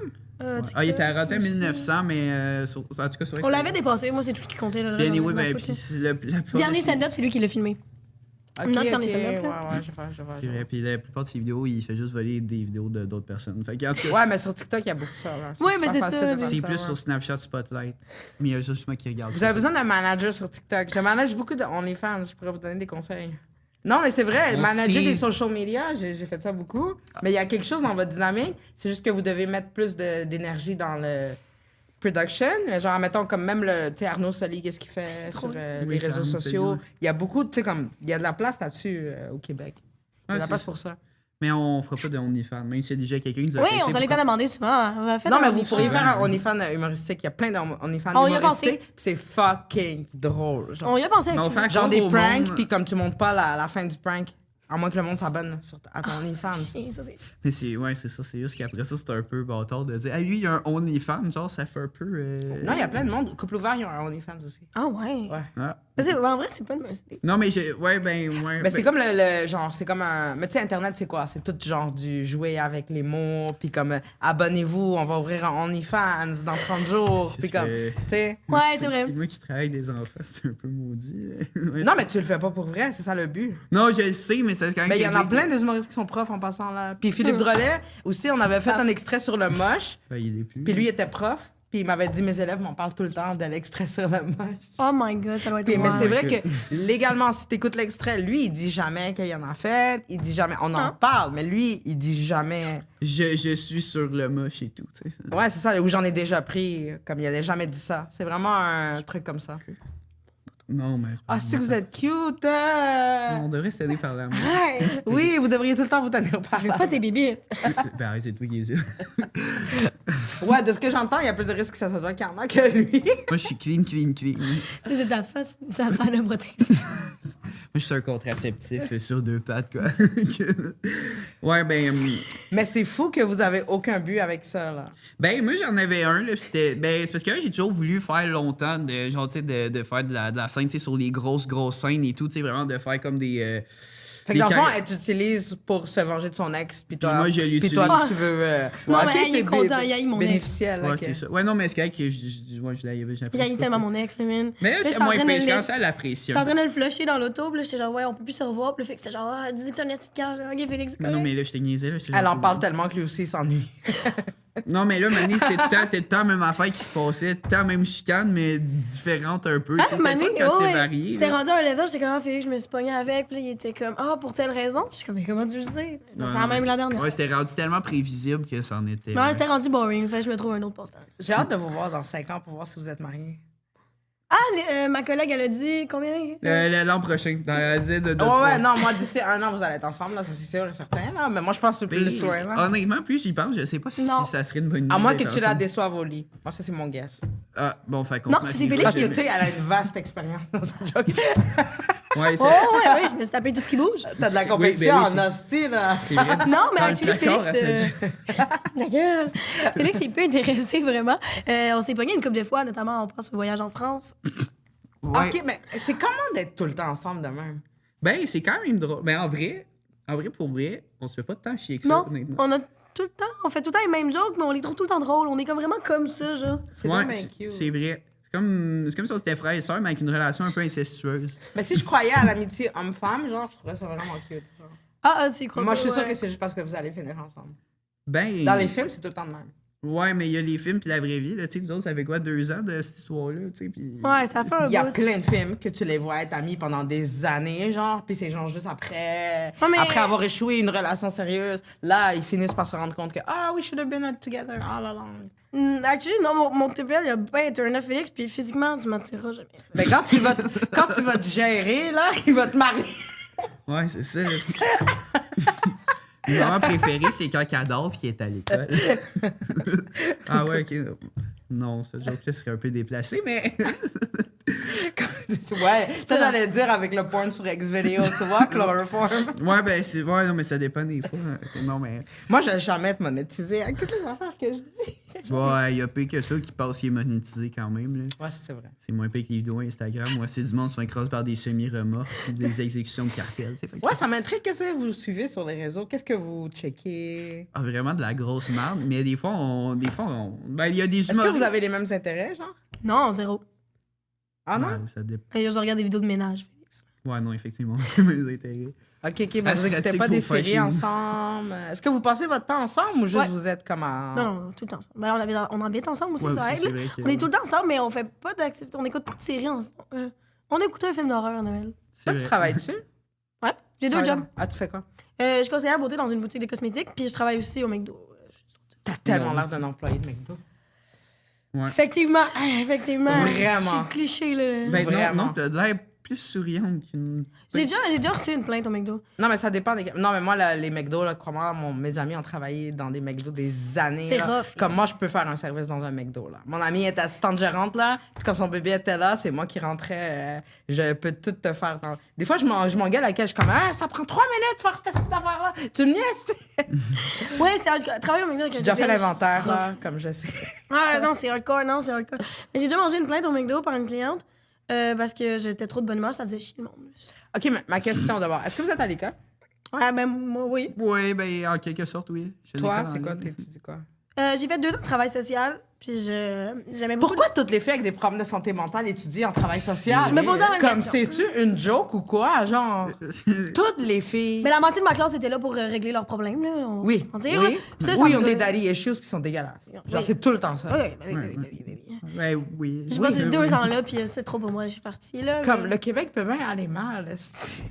Ah, il était rendu à 1900, mais en tout cas, sur On l'avait dépassé, moi, c'est tout ce qui comptait. Là, Puis j'en ai anyway, rien à ben, foutre, puis là. c'est la plupart Dernier de ses- stand-up, c'est lui qui l'a filmé. Ok, Note dans ok, les stand-up, ouais, là. je vois. C'est vrai, puis la plupart de ses vidéos, il fait juste voler des vidéos d'autres personnes. Fait que, en tout cas, Ouais, mais sur TikTok, il y a beaucoup de ça. là. Ouais, mais super c'est facile ça, de faire c'est ça, plus ouais. sur Snapchat Spotlight. Mais il y a juste moi qui regarde Vous ça. avez besoin d'un manager sur TikTok. Je manage beaucoup de OnlyFans. Je pourrais vous donner des conseils. Non, mais c'est vrai, On manager sait- des social media, j'ai fait ça beaucoup. Mais il y a quelque chose dans votre dynamique. C'est juste que vous devez mettre plus d'énergie dans le production. Mais genre, mettons, comme même le, tu sais, Arnaud Soli, qu'est-ce qu'il fait sur Oui, les réseaux Arnaud sociaux. Soli, ouais. Il y a beaucoup, tu sais, comme, il y a de la place là-dessus au Québec. Il y a de Ouais, la c'est place ça. pour ça. Mais on fera pas de OnlyFans, même s'il y a déjà quelqu'un qui nous a Oui, texté on s'en les pour fait demander souvent. Non, mais vous pourriez souvent, faire un hein. OnlyFans humoristique. Il y a plein d'OnlyFans On y a humoristiques. pensé. Puis c'est fucking drôle. Genre. On y a pensé Mais on avec fait lui. Genre Comme des au pranks, monde. puis comme tu montes pas la fin du prank, à moins que le monde s'abonne à ton OnlyFans. Chien, ça, c'est- Mais c'est ça, c'est juste qu'après ça, c'est un peu bâtard de dire, ah, lui, il y a un OnlyFans, genre, ça fait un peu. Non, il y a plein de monde. Couple ouvert, ils ont un OnlyFans aussi. Ah ouais. Ouais. Ah. Mais en vrai, c'est pas une mauvaise idée. Non, mais ouais. Mais c'est comme le genre, c'est comme un. Mais tu sais, Internet, c'est quoi? C'est tout genre du jouer avec les mots, puis comme abonnez-vous, on va ouvrir un OnlyFans dans 30 jours, puis Juste comme. que- Tu sais. Ouais, c'est vrai. Moi qui travaille avec des enfants, c'est un peu maudit. Ouais, Non, mais tu le fais pas pour vrai, c'est ça le but. Non, je le sais, mais c'est quand même. Mais il y en a dire plein des humoristes qui sont profs en passant là. Puis Philippe Drolet, aussi, on avait fait un extrait sur le moche, Ben, il est plus. puis lui était prof, puis il m'avait dit mes élèves m'en parlent tout le temps de l'extrait sur le moche. Oh my god, ça doit être Puis, mais wild. c'est vrai Ok. que légalement, si tu écoutes l'extrait, lui, il dit jamais qu'il y en a fait, il dit jamais. On en Hein? parle, mais lui, il dit jamais. Je suis sur le moche et tout, tu sais. Ouais, c'est ça, où j'en ai déjà pris, comme il a jamais dit ça. C'est vraiment un truc comme ça. Non, mais c'est pas Ah, c'est que vous êtes cute! On devrait s'aider par la main. Ouais. Oui, vous devriez tout le temps vous tenir par Je veux là. pas tes bébites. Ben, arrête, c'est toi qui es sûr. Ouais, de ce que j'entends, il y a plus de risques que ça soit toi qui en a que lui. Moi, je suis clean. C'est ta face, ça sert de protection. Moi, je suis un contraceptif sur 2 pattes, quoi. Ouais, Mais c'est fou que vous avez aucun but avec ça, là. moi, j'en avais un, là, pis c'était... c'est parce que là, j'ai toujours voulu faire longtemps, genre, tu sais, de faire de la scène, tu sais, sur les grosses scènes et tout, tu sais, vraiment de faire comme des... Fait que dans le fond, elle t'utilise pour se venger de son ex, puis toi, Moi, je l'utilise. puis toi, tu veux... Non, ok, mais il est c'est content, il haït mon ex. bénéficiel, Ouais, ok. c'est ça. Ouais, non, mais c'est correct que je l'avais Il haït tellement mon ex, le mine. Mais là, je suis c'était en moins train de pire, le je commençais à J'étais l'apprécier. en train de le flusher dans l'auto, puis là, j'étais genre, ouais, on peut plus se revoir. Puis le fait que c'est genre, ah, dis que c'est un petit cœur. Ok, Félix, c'est Mais non, correct. mais là, je t'ai niaisé, là. Elle en parle tellement que lui aussi il s'ennuie. Non, mais là, Mané, c'était tout le temps la même affaire qui se passait, tout le temps la même chicane, mais différente un peu. Tu sais, c'était Mané, pas quand c'était varié. c'est là. rendu à un level, j'étais comme, ah, Félix, je me suis pognée avec. Puis là, il était comme, ah, pour telle raison. Je suis comme, mais comment tu le sais? Bon, c'est la même la dernière. Ouais, c'était rendu tellement prévisible que ça en était. Non, c'était rendu boring. Fait que je me trouve un autre poste. J'ai hâte de vous voir dans 5 ans pour voir si vous êtes mariés. Ah, ma collègue, elle a dit combien? L'an prochain, dans la Z de Ouais, 3. ouais, non, moi, d'ici 1 an, vous allez être ensemble, là, ça c'est sûr et certain, là. Mais moi, je pense que c'est plus loin, là. Honnêtement, plus j'y pense, je sais pas si Non. ça serait une bonne idée. À moins que d'être tu la ensemble. déçoives au lit. Moi, ça, c'est mon guess. Ah, bon, fait qu'on Non, se marie c'est pas. Félix Parce que, tu sais, elle a une vaste expérience dans cette joke. Ouais, Oh, ouais, je me suis tapé tout ce qui bouge. T'as de la Oui, compétition ben oui, en hostie, là. c'est vrai. Non, mais Dans le actually, placard, Félix. La gueule. Félix, il peut intéresser vraiment. On s'est pogné une couple de fois, notamment on pense au voyage en France. Ouais. Ok, mais c'est comment d'être tout le temps ensemble de même? Ben, c'est quand même drôle. Mais en vrai, pour vrai, on se fait pas de temps chier que ça, Non, honnêtement. on a tout le temps, on fait tout le temps les mêmes jokes, mais on les trouve tout le temps drôles. On est comme vraiment comme ça, genre. C'est Ouais, vraiment cute. c'est vrai. C'est comme si on était frères et sœurs, mais avec une relation un peu incestueuse. Mais si je croyais à l'amitié homme-femme, genre, je trouverais ça vraiment cute. Genre. Tu y crois Moi, pas, je suis sûre ouais. que c'est juste parce que vous allez finir ensemble. Ben. Dans les films, c'est tout le temps de même. Ouais, mais il y a les films puis la vraie vie, là. Tu sais, nous autres, ça fait quoi, 2 ans de cette histoire-là, tu sais, puis... Ouais, ça fait un Il y a bout. plein de films que tu les vois être amis pendant des années, genre, puis c'est genre juste après, Ouais, mais- après avoir échoué une relation sérieuse, là, ils finissent par se rendre compte que « Ah, we should have been together all along. Actually, non, mon TPL, il a bien été un Félix, puis physiquement, tu m'attireras jamais. » Mais quand tu vas te gérer, là, il va te marier. Ouais, c'est ça. Mon moment préféré, c'est quand il adore puis qu'il est à l'école. Ah ouais, ok. Non, ce joke-là serait un peu déplacé, mais... Ouais, ça j'allais dire avec le porn sur Xvideo, tu vois, chloroform. Ouais, ben, c'est... Ouais, non, mais ça dépend des fois. Non, mais... Moi, je vais jamais être monétisé avec toutes les affaires que je dis. Ouais, il y a pire que ça qui passe qui est monétisé quand même, là. Ouais, ça c'est vrai. C'est moins pire que les vidéos Instagram. Moi, c'est du monde qui sont écrasés par des semi-remorques puis des exécutions de cartels. Fait que- Ouais, ça m'intrigue. Qu'est-ce que vous suivez sur les réseaux? Qu'est-ce que vous checkez? Ah, vraiment de la grosse merde. Mais des fois, ben, il y a des Est-ce que vous avez les mêmes intérêts, genre? Non, zéro. Ah non? Ouais, ça dépend. Et je regarde des vidéos de ménage, Félix. Ouais, non, effectivement. mes intérêts. Ok, mais vous Pratique n'écoutez pas pour des faire séries chez nous. ensemble? Est-ce que vous passez votre temps ensemble ou juste Ouais. vous êtes comme en... Non, non, tout le temps. Ben, on habite ensemble aussi, Ouais, ça aussi, aide. c'est là. vrai que- On est tout le temps ensemble, mais on fait pas d'activité. On écoute pas de séries ensemble. On écoute un film d'horreur à Noël. C'est Toi, tu vrai. travailles dessus? Ouais, j'ai 2 jobs. Ah, tu fais quoi? Je suis conseillère beauté dans une boutique de cosmétiques, puis je travaille aussi au McDo. T'as tellement Non. l'air d'un employé de McDo. Effectivement, effectivement. Vraiment. C'est cliché, là. Ben Vraiment. non, t'as l'air plus souriante qu'une... J'ai déjà reçu une plainte au McDo. Non, mais ça dépend des... Non, mais moi, les McDo, là, crois-moi, mes amis ont travaillé dans des McDo des années. C'est là. rough, là. Comme moi, je peux faire un service dans un McDo, là. Mon amie est assistante gérante, là. Puis quand son bébé était là, c'est moi qui rentrais. Je peux tout te faire. Des fois, je m'engueule avec elle. Je suis comme, ah, ça prend 3 minutes de faire cette affaire-là. Tu me niaises? Ouais, c'est hardcore. Travailler au McDo avec un J'ai déjà fait bébé, l'inventaire, c'est là, rough. comme je sais. Ah non, c'est hardcore, non, c'est hardcore. Mais j'ai déjà mangé une plainte au McDo par une cliente parce que j'étais trop de bonne humeur, ça faisait chier le monde. OK, mais ma question d'abord. Est-ce que vous êtes à l'école? Ouais, ben moi, oui. Ouais, ben, en quelque sorte, oui. Je Toi, l'école en c'est quoi? ligne. Tu dis quoi? J'ai fait 2 ans de travail social, puis j'aimais beaucoup. Pourquoi toutes les filles avec des problèmes de santé mentale étudient en travail social? Je me posais la même Comme, question. c'est-tu une joke ou quoi? Genre, toutes les filles... Mais la moitié de ma classe était là pour régler leurs problèmes, là. Oui, On dirait, oui. là. Ça, Oui, ça ils ont me- des daddy issues puis ils sont dégueulasses. Genre, Oui. c'est tout le temps ça. Oui, ben oui, ben oui, ben oui, ben oui. Ben oui. J'ai Oui, passé ben 2 oui. ans là, puis c'était trop pour moi, je suis partie, là. Comme mais- le Québec peut bien aller mal. esti.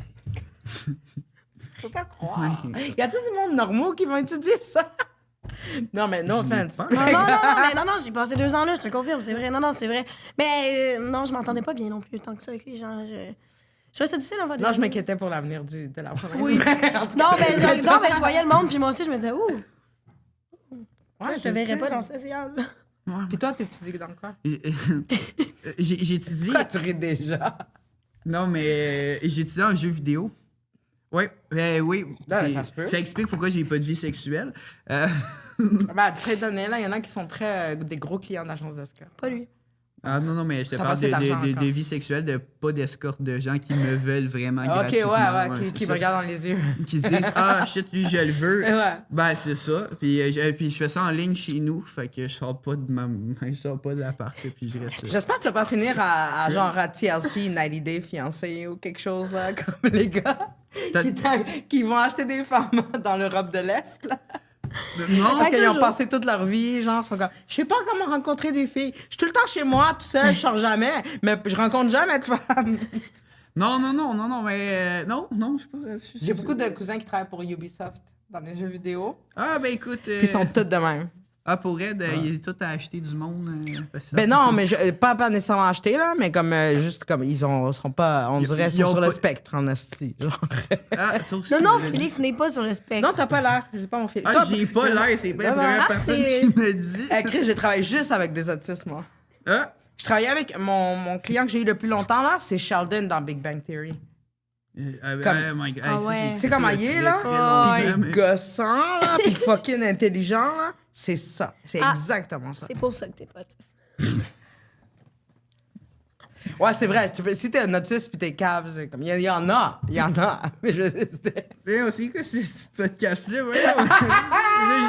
Faut pas croire. Ouais. Y a tout du monde normaux qui vont étudier ça? Non, mais no offense. Non, j'ai passé 2 ans là, je te confirme, c'est vrai. Non, c'est vrai. Mais non, je m'entendais pas bien non plus tant que ça avec les gens. Je trouvais ça difficile en fait. Non, je m'inquiétais pour l'avenir de la province. Oui. Non, mais je voyais le monde, puis moi aussi, je me disais, ouh, Ouais, je te verrais pas dans le social. Puis toi, t'étudies dans quoi? J'ai étudié. Pourquoi tu ris déjà? Non, mais j'ai étudié en jeu vidéo. Ouais, oui. Ah, mais ça se peut. Ça explique pourquoi j'ai pas de vie sexuelle. Ben, très donné, là, il y en a qui sont très des gros clients d'agence d'escorte. Pas lui. Ah non, mais je te T'as parle passé d'argent encore. de vie sexuelle, pas d'escorte de gens qui me veulent vraiment Ok, gratuitement. ouais, qui c'est me ça. regardent dans les yeux. Qui se disent ah shit lui je le veux. Ouais. Ben c'est ça. Puis je fais ça en ligne chez nous, fait que je sors pas de l'appart puis je reste. J'espère que tu vas pas finir à genre à TLC, 90 Day fiancé ou quelque chose là, comme les gars qui vont acheter des femmes dans l'Europe de l'Est là. Non, Parce qu'ils ont passé toute leur vie, genre, sont comme, je sais pas comment rencontrer des filles. Je suis tout le temps chez moi, tout seul, je sors jamais, mais je rencontre jamais de femmes. non, mais non, je sais pas. J'ai beaucoup de cousins qui travaillent pour Ubisoft dans les jeux vidéo. Ah ben écoute. Ils sont tous de même. Ah pour Ed, il est tout à acheter du monde. Ben non, mais pas nécessairement acheter, là, mais comme juste comme ils sont pas, on dirait, ils sont ont sur le pas- spectre en esti. Genre. Ah, sauf que- Non, Félix n'est pas sur le spectre. Non, t'as pas l'air. J'ai pas mon fil. Ah, j'ai pas l'air, c'est pas la Non, non. première Ah, personne c'est- qui me dit. Chris, j'ai travaillé juste avec des autistes, moi. Ah, Je travaillais avec mon client que j'ai eu le plus longtemps, là, c'est Sheldon dans Big Bang Theory. oh my god. Ah ça, ouais. j'ai- Tu sais comment il est, très, là? très Oh, Puis longtemps, il est gossant, là, puis fucking intelligent, là. C'est ça. C'est Ah. exactement ça. C'est pour ça que t'es pas autiste. Ouais, c'est vrai. Si t'es un autiste puis t'es cave, c'est comme... Il y en a. Il y en a. Mais je Mais aussi, quoi, c'est ce podcast-là, ouais. Là,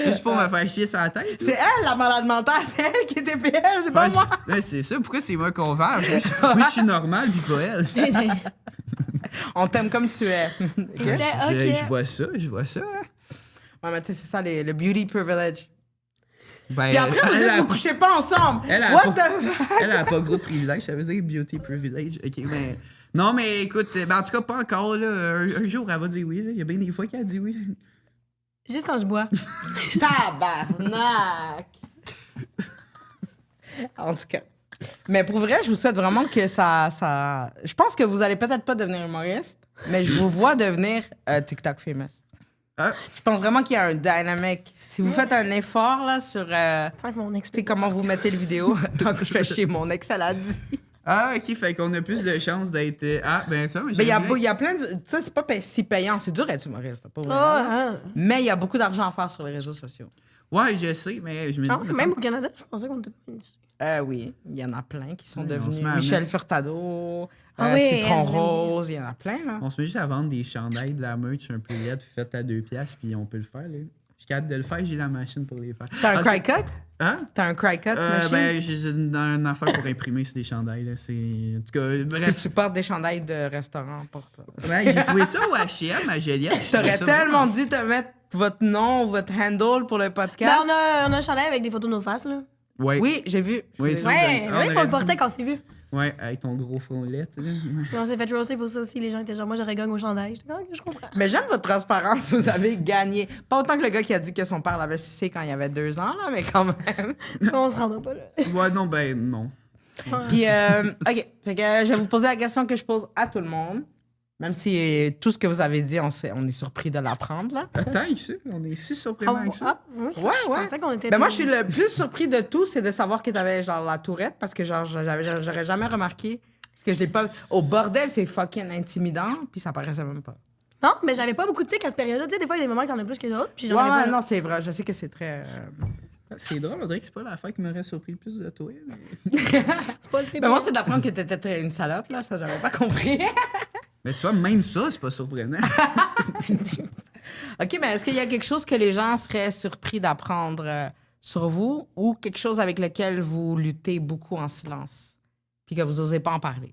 juste pour me faire chier sur la tête. C'est elle, la malade mentale. C'est elle qui est TPL, c'est pas Ouais, moi. ouais, c'est ça. Pourquoi c'est moi qu'on verge? Moi, je suis normal, puis pas elle. On t'aime comme tu es. Ok? Je vois ça. Hein. Ouais, mais tu sais, c'est ça, le beauty privilege. Ben, Puis après, vous elle dites, a vous couchez pas ensemble. elle a What pas- the fuck? Elle a pas gros de privilège, ça veut dire beauty privilege. Ok, mais. Non, mais écoute, ben, en tout cas, pas encore, là. Un jour, elle va dire oui, là. Il y a bien des fois qu'elle dit oui. Juste quand je bois. Tabarnak! En tout cas. Mais pour vrai, je vous souhaite vraiment que ça... Je pense que vous allez peut-être pas devenir humoriste, mais je vous vois devenir TikTok famous. Ah, Je pense vraiment qu'il y a un dynamique. Si vous faites un effort là sur... Tant que mon ex. tu sais comment vous mettez le vidéo, tant que je fais chier mon ex, elle a dit. ok, fait qu'on a plus de chances d'être. Ah, ben ça, mais Mais j'aimerais- il y a plein de... Tu sais, c'est pas si payant. C'est dur d'être humoriste. Pas vrai, Ah, là. ah. Mais il y a beaucoup d'argent à faire sur les réseaux sociaux. Ouais, je sais, mais je me dis. Ah, me même semble- au Canada, je pensais qu'on était pas dessus. Oui, il y en a plein qui sont Ouais, on se devenus. met à Michel mettre- Furtado, Ah oui, Citron elle, je l'aime bien. Rose, il y en a plein, là. On se met juste à vendre des chandails, de la merch un peu laide, faite à 2 piastres, puis on peut le faire, là. Je suis capable de le faire, j'ai la machine pour les faire. T'as un Ok. cry cut? Hein? T'as un cry cut, machine? Ben, j'ai une affaire pour imprimer sur des chandails, là. C'est. En tout cas, Puis bref. tu portes des chandails de restaurant pour toi. Ouais, j'ai trouvé ça au H&M à Joliette. je trouvais T'aurais ça tellement vraiment- dû te mettre votre nom ou votre handle pour le Ben, podcast. on a un chandail avec des photos de nos faces, là. Ouais. Oui, j'ai vu. Oui, J'ai ça. vu. Ouais, on ouais, aurait on le dû- portait quand on s'est vu. Ouais, avec ton gros front lettre, là. Puis on s'est fait roaster pour ça aussi. Les gens étaient genre, moi, j'aurais gagné au chandail. J'étais comme, ah, je comprends. Mais j'aime votre transparence, vous avez gagné. Pas autant que le gars qui a dit que son père l'avait sucé quand il avait 2 ans, là, mais quand même. On se rendra pas là. Ouais, non, ben, non. Puis, OK. Fait que je vais vous poser la question que je pose à tout le monde. Même si tout ce que vous avez dit, on est surpris de l'apprendre, là. Attends, ici, on est si surprenant que ça. moi, Ouais, je ouais. pensais qu'on était. Ben moi, je suis le plus surpris de tout, c'est de savoir que t'avais genre la tourette, parce que genre, j'aurais jamais remarqué. Parce que je l'ai pas. Au bordel, c'est fucking intimidant, puis ça paraissait même pas. Non, mais j'avais pas beaucoup de tics à cette période-là. Tu sais, des fois, il y a des moments que t'en as plus que d'autres. Puis Ouais, j'en avais ouais, pas. non, c'est vrai. Je sais que c'est très. C'est drôle, on dirait que c'est pas l'affaire qui m'aurait surpris le plus de toi. Mais... C'est pas le Ben moi, c'est d'apprendre que t'étais une salope, là. Ça, j'avais pas compris. Mais tu vois, même ça, c'est pas surprenant. OK, mais est-ce qu'il y a quelque chose que les gens seraient surpris d'apprendre sur vous ou quelque chose avec lequel vous luttez beaucoup en silence puis que vous osez pas en parler?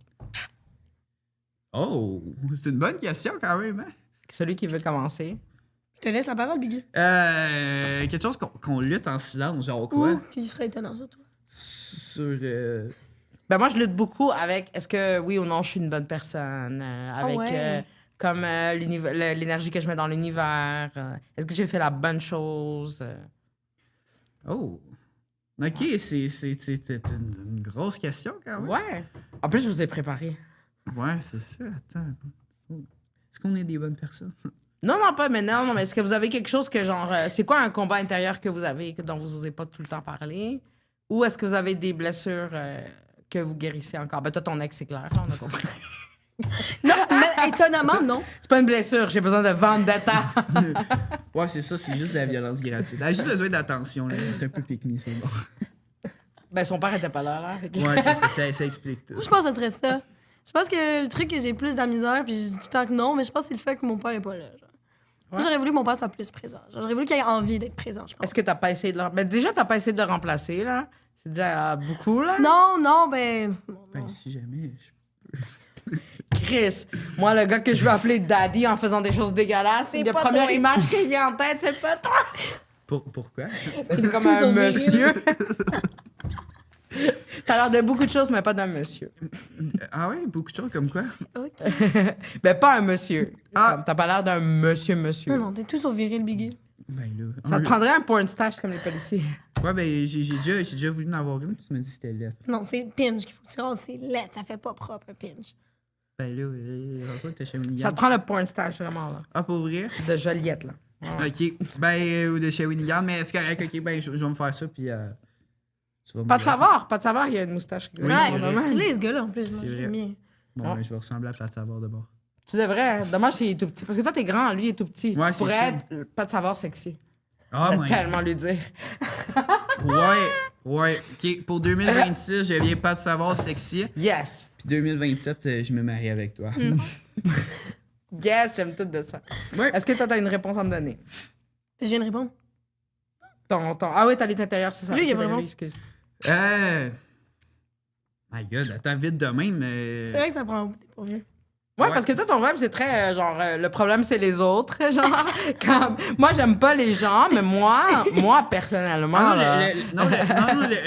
Oh, c'est une bonne question quand même, hein? Celui qui veut commencer. Je te laisse la parole, Biggie. Quelque chose qu'on lutte en silence, genre quoi? Ouh, qui serait étonnant, ça, toi. Sur. Ben moi, je lutte beaucoup avec est-ce que oui ou non je suis une bonne personne, avec ouais. Comme l'énergie que je mets dans l'univers. Est-ce que j'ai fait la bonne chose? Oh. OK, c'est une grosse question, quand même. Ouais. En plus, je vous ai préparé. Ouais, c'est ça. Attends. Est-ce qu'on est des bonnes personnes? Non, pas maintenant. Non, mais est-ce que vous avez quelque chose que genre... c'est quoi un combat intérieur que vous avez dont vous n'osez pas tout le temps parler? Ou est-ce que vous avez des blessures que vous guérissez encore? Ben toi, ton ex, c'est clair. Là, on a compris. Non, mais étonnamment, non. C'est pas une blessure. J'ai besoin de vendetta. Ouais, c'est ça. C'est juste de la violence gratuite. Elle a juste besoin d'attention. Là. Elle est un peu pique-me, c'est ça. Ben son père était pas là. Fait que- Ouais, ça explique tout. Moi, je pense que ça serait ça. Je pense que le truc que j'ai plus de la misère, puis je dis tout le temps que non, mais je pense que c'est le fait que mon père est pas là. Genre. Moi, j'aurais voulu que mon père soit plus présent. Genre, j'aurais voulu qu'il ait envie d'être présent, je pense. Est-ce que t'as pas essayé de le... Ben déjà, t'as pas essayé de le remplacer, là. C'est déjà beaucoup, là. Non, ben... Ben, si jamais... Chris, moi, le gars que je veux appeler Daddy en faisant des choses dégueulasses, C'est la pas première toi. image qui vient en tête, c'est pas toi. Pourquoi? C'est comme tout un son viril. monsieur. T'as l'air de beaucoup de choses, mais pas d'un monsieur. Ah ouais, beaucoup de choses comme quoi? OK. Ben, pas un monsieur. Ah. Comme, t'as pas l'air d'un monsieur. Non, t'es tout sur viril, Biggie. Ben là... Ça te prendrait un porn stash comme les policiers. Ouais, ben j'ai déjà voulu en avoir une, puis tu m'as dit que c'était lettre. Non, c'est le pinch qu'il faut que tu rases. C'est laid, ça fait pas propre, un pinch. Ben là, François, t'es chez Winnigan. Ça te prend le porn stash, vraiment, là. Ah, pour vrai? De Joliette, là. Ouais. OK. Ben, ou de chez Winnigan, mais c'est correct, OK, ben, je vais me faire ça, puis... tu vas me Pas de dire. savoir, il y a une moustache. Oui, Ouais, c'est c'est vrai. stylé, ce gars-là, en plus. Moi, C'est j'aime vrai. bien. Bon, Ah. ben, je vais ressembler à Pat Savard de bord. Tu devrais, hein. Dommage qu'il est tout petit. Parce que toi, t'es grand, lui, il est tout petit. Ouais, tu c'est pourrais ça. être pas de savoir sexy. Ah, Je vais ouais. tellement lui dire. Ouais. OK, pour 2026, je viens Pat Savard sexy, Yes. puis 2027, je me marie avec toi. Yes, j'aime tout de ça. Ouais. Est-ce que toi, t'as une réponse à me donner? Je viens de répondre. Ah oui, t'as l'état intérieur, c'est ça. Lui, il y a Ok, ben vraiment- oui, excuse. My God, attends vite de même. C'est vrai que ça prend un bout dépourvu. Ouais, Ouais. parce que toi, ton vibe, c'est très genre le problème, c'est les autres. Genre, comme, moi, j'aime pas les gens, mais moi personnellement. Ah, là-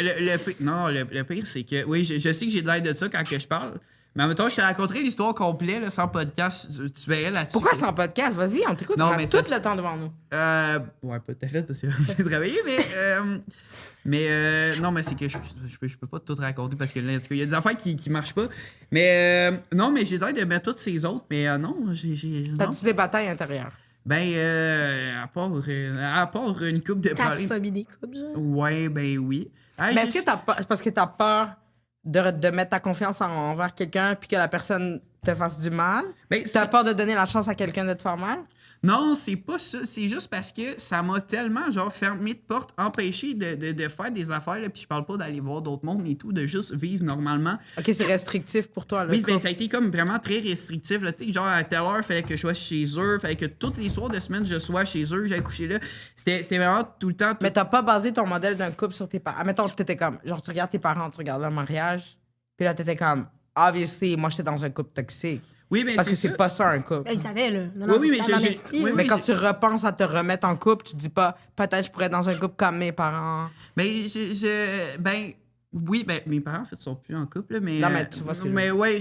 le pire, c'est que, oui, je sais que j'ai de l'aide de ça quand que je parle, mais en même temps, je t'ai raconté l'histoire complète, là, sans podcast, tu verrais là-dessus. Pourquoi sans podcast? Vas-y, on t'écoute. Non, On a mais tout c'est- le temps devant nous. Ouais, pas tout à fait, parce que j'ai travaillé, mais non, mais c'est que je peux pas tout raconter parce que là, en tout cas, il y a des affaires qui marchent pas. Mais non, mais j'ai l'air de mettre toutes ces autres, mais non, j'ai. Non. T'as-tu des batailles intérieures? Ben, à part une coupe de Ta problèmes. phobie des coupes, genre. Ouais, ben oui. Hey, Mais est-ce que t'as peur, c'est parce que t'as peur de mettre ta confiance envers quelqu'un puis que la personne te fasse du mal? Ben, T'as peur de donner la chance à quelqu'un de te faire mal? Non, c'est pas ça. C'est juste parce que ça m'a tellement, genre, fermé de porte, empêché de faire des affaires, là, puis je parle pas d'aller voir d'autres mondes et tout, de juste vivre normalement. Ok, c'est restrictif pour toi, là. Oui, ben, ça a été comme vraiment très restrictif, là, tu sais, genre, à telle heure, fallait que je sois chez eux, fallait que tous les soirs de semaine, je sois chez eux, j'allais coucher là. C'était vraiment tout le temps... Mais t'as pas basé ton modèle d'un couple sur tes parents. Mettons, t'étais comme, genre, tu regardes tes parents, tu regardes leur mariage, puis là, t'étais comme, obviously, moi, j'étais dans un couple toxique. Oui, mais Parce que ça. c'est pas ça, un couple. Elle savait, là. Non, Oui, mais ça m'en j'ai- estie, oui, là. Mais oui, quand j'ai- tu repenses à te remettre en couple, tu te dis pas, peut-être je pourrais être dans un couple comme mes parents. Ben, ben, oui, ben, mes parents, en fait, sont plus en couple, là, mais... Non, mais tu vois ce que je veux Mais ouais,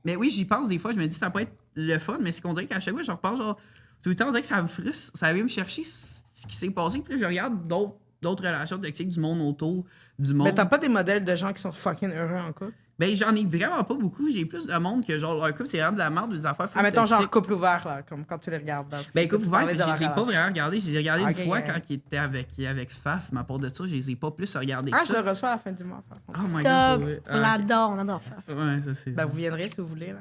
mais oui, j'y pense des fois, je me dis, ça peut être le fun, mais c'est qu'on dirait qu'à chaque fois, je repense, genre, tout le temps, on dirait que ça me frustre, ça vient me chercher ce qui s'est passé, puis là, je regarde d'autres relations toxiques du monde autour du monde. Mais t'as pas des modèles de gens qui sont fucking heureux en couple? Ben, j'en ai vraiment pas beaucoup, j'ai plus de monde que, genre, leur couple, c'est vraiment de la merde, des affaires Ah, mettons, toxiques. genre couple ouvert, là, comme quand tu les regardes. Là. Ben, écoute, ouvert, Parler je de leur les ai pas relation. vraiment regardés. Je les ai regardés Ok, une fois yeah. quand il était avec Faf, mais à part de ça, je les ai pas plus regardés que Ah, je ça. le reçois à la fin du mois. par contre. Oh my Stop. God, ouais. On l'adore, on adore Faf. Ouais, ça c'est. Ben, vous viendrez si vous voulez, là.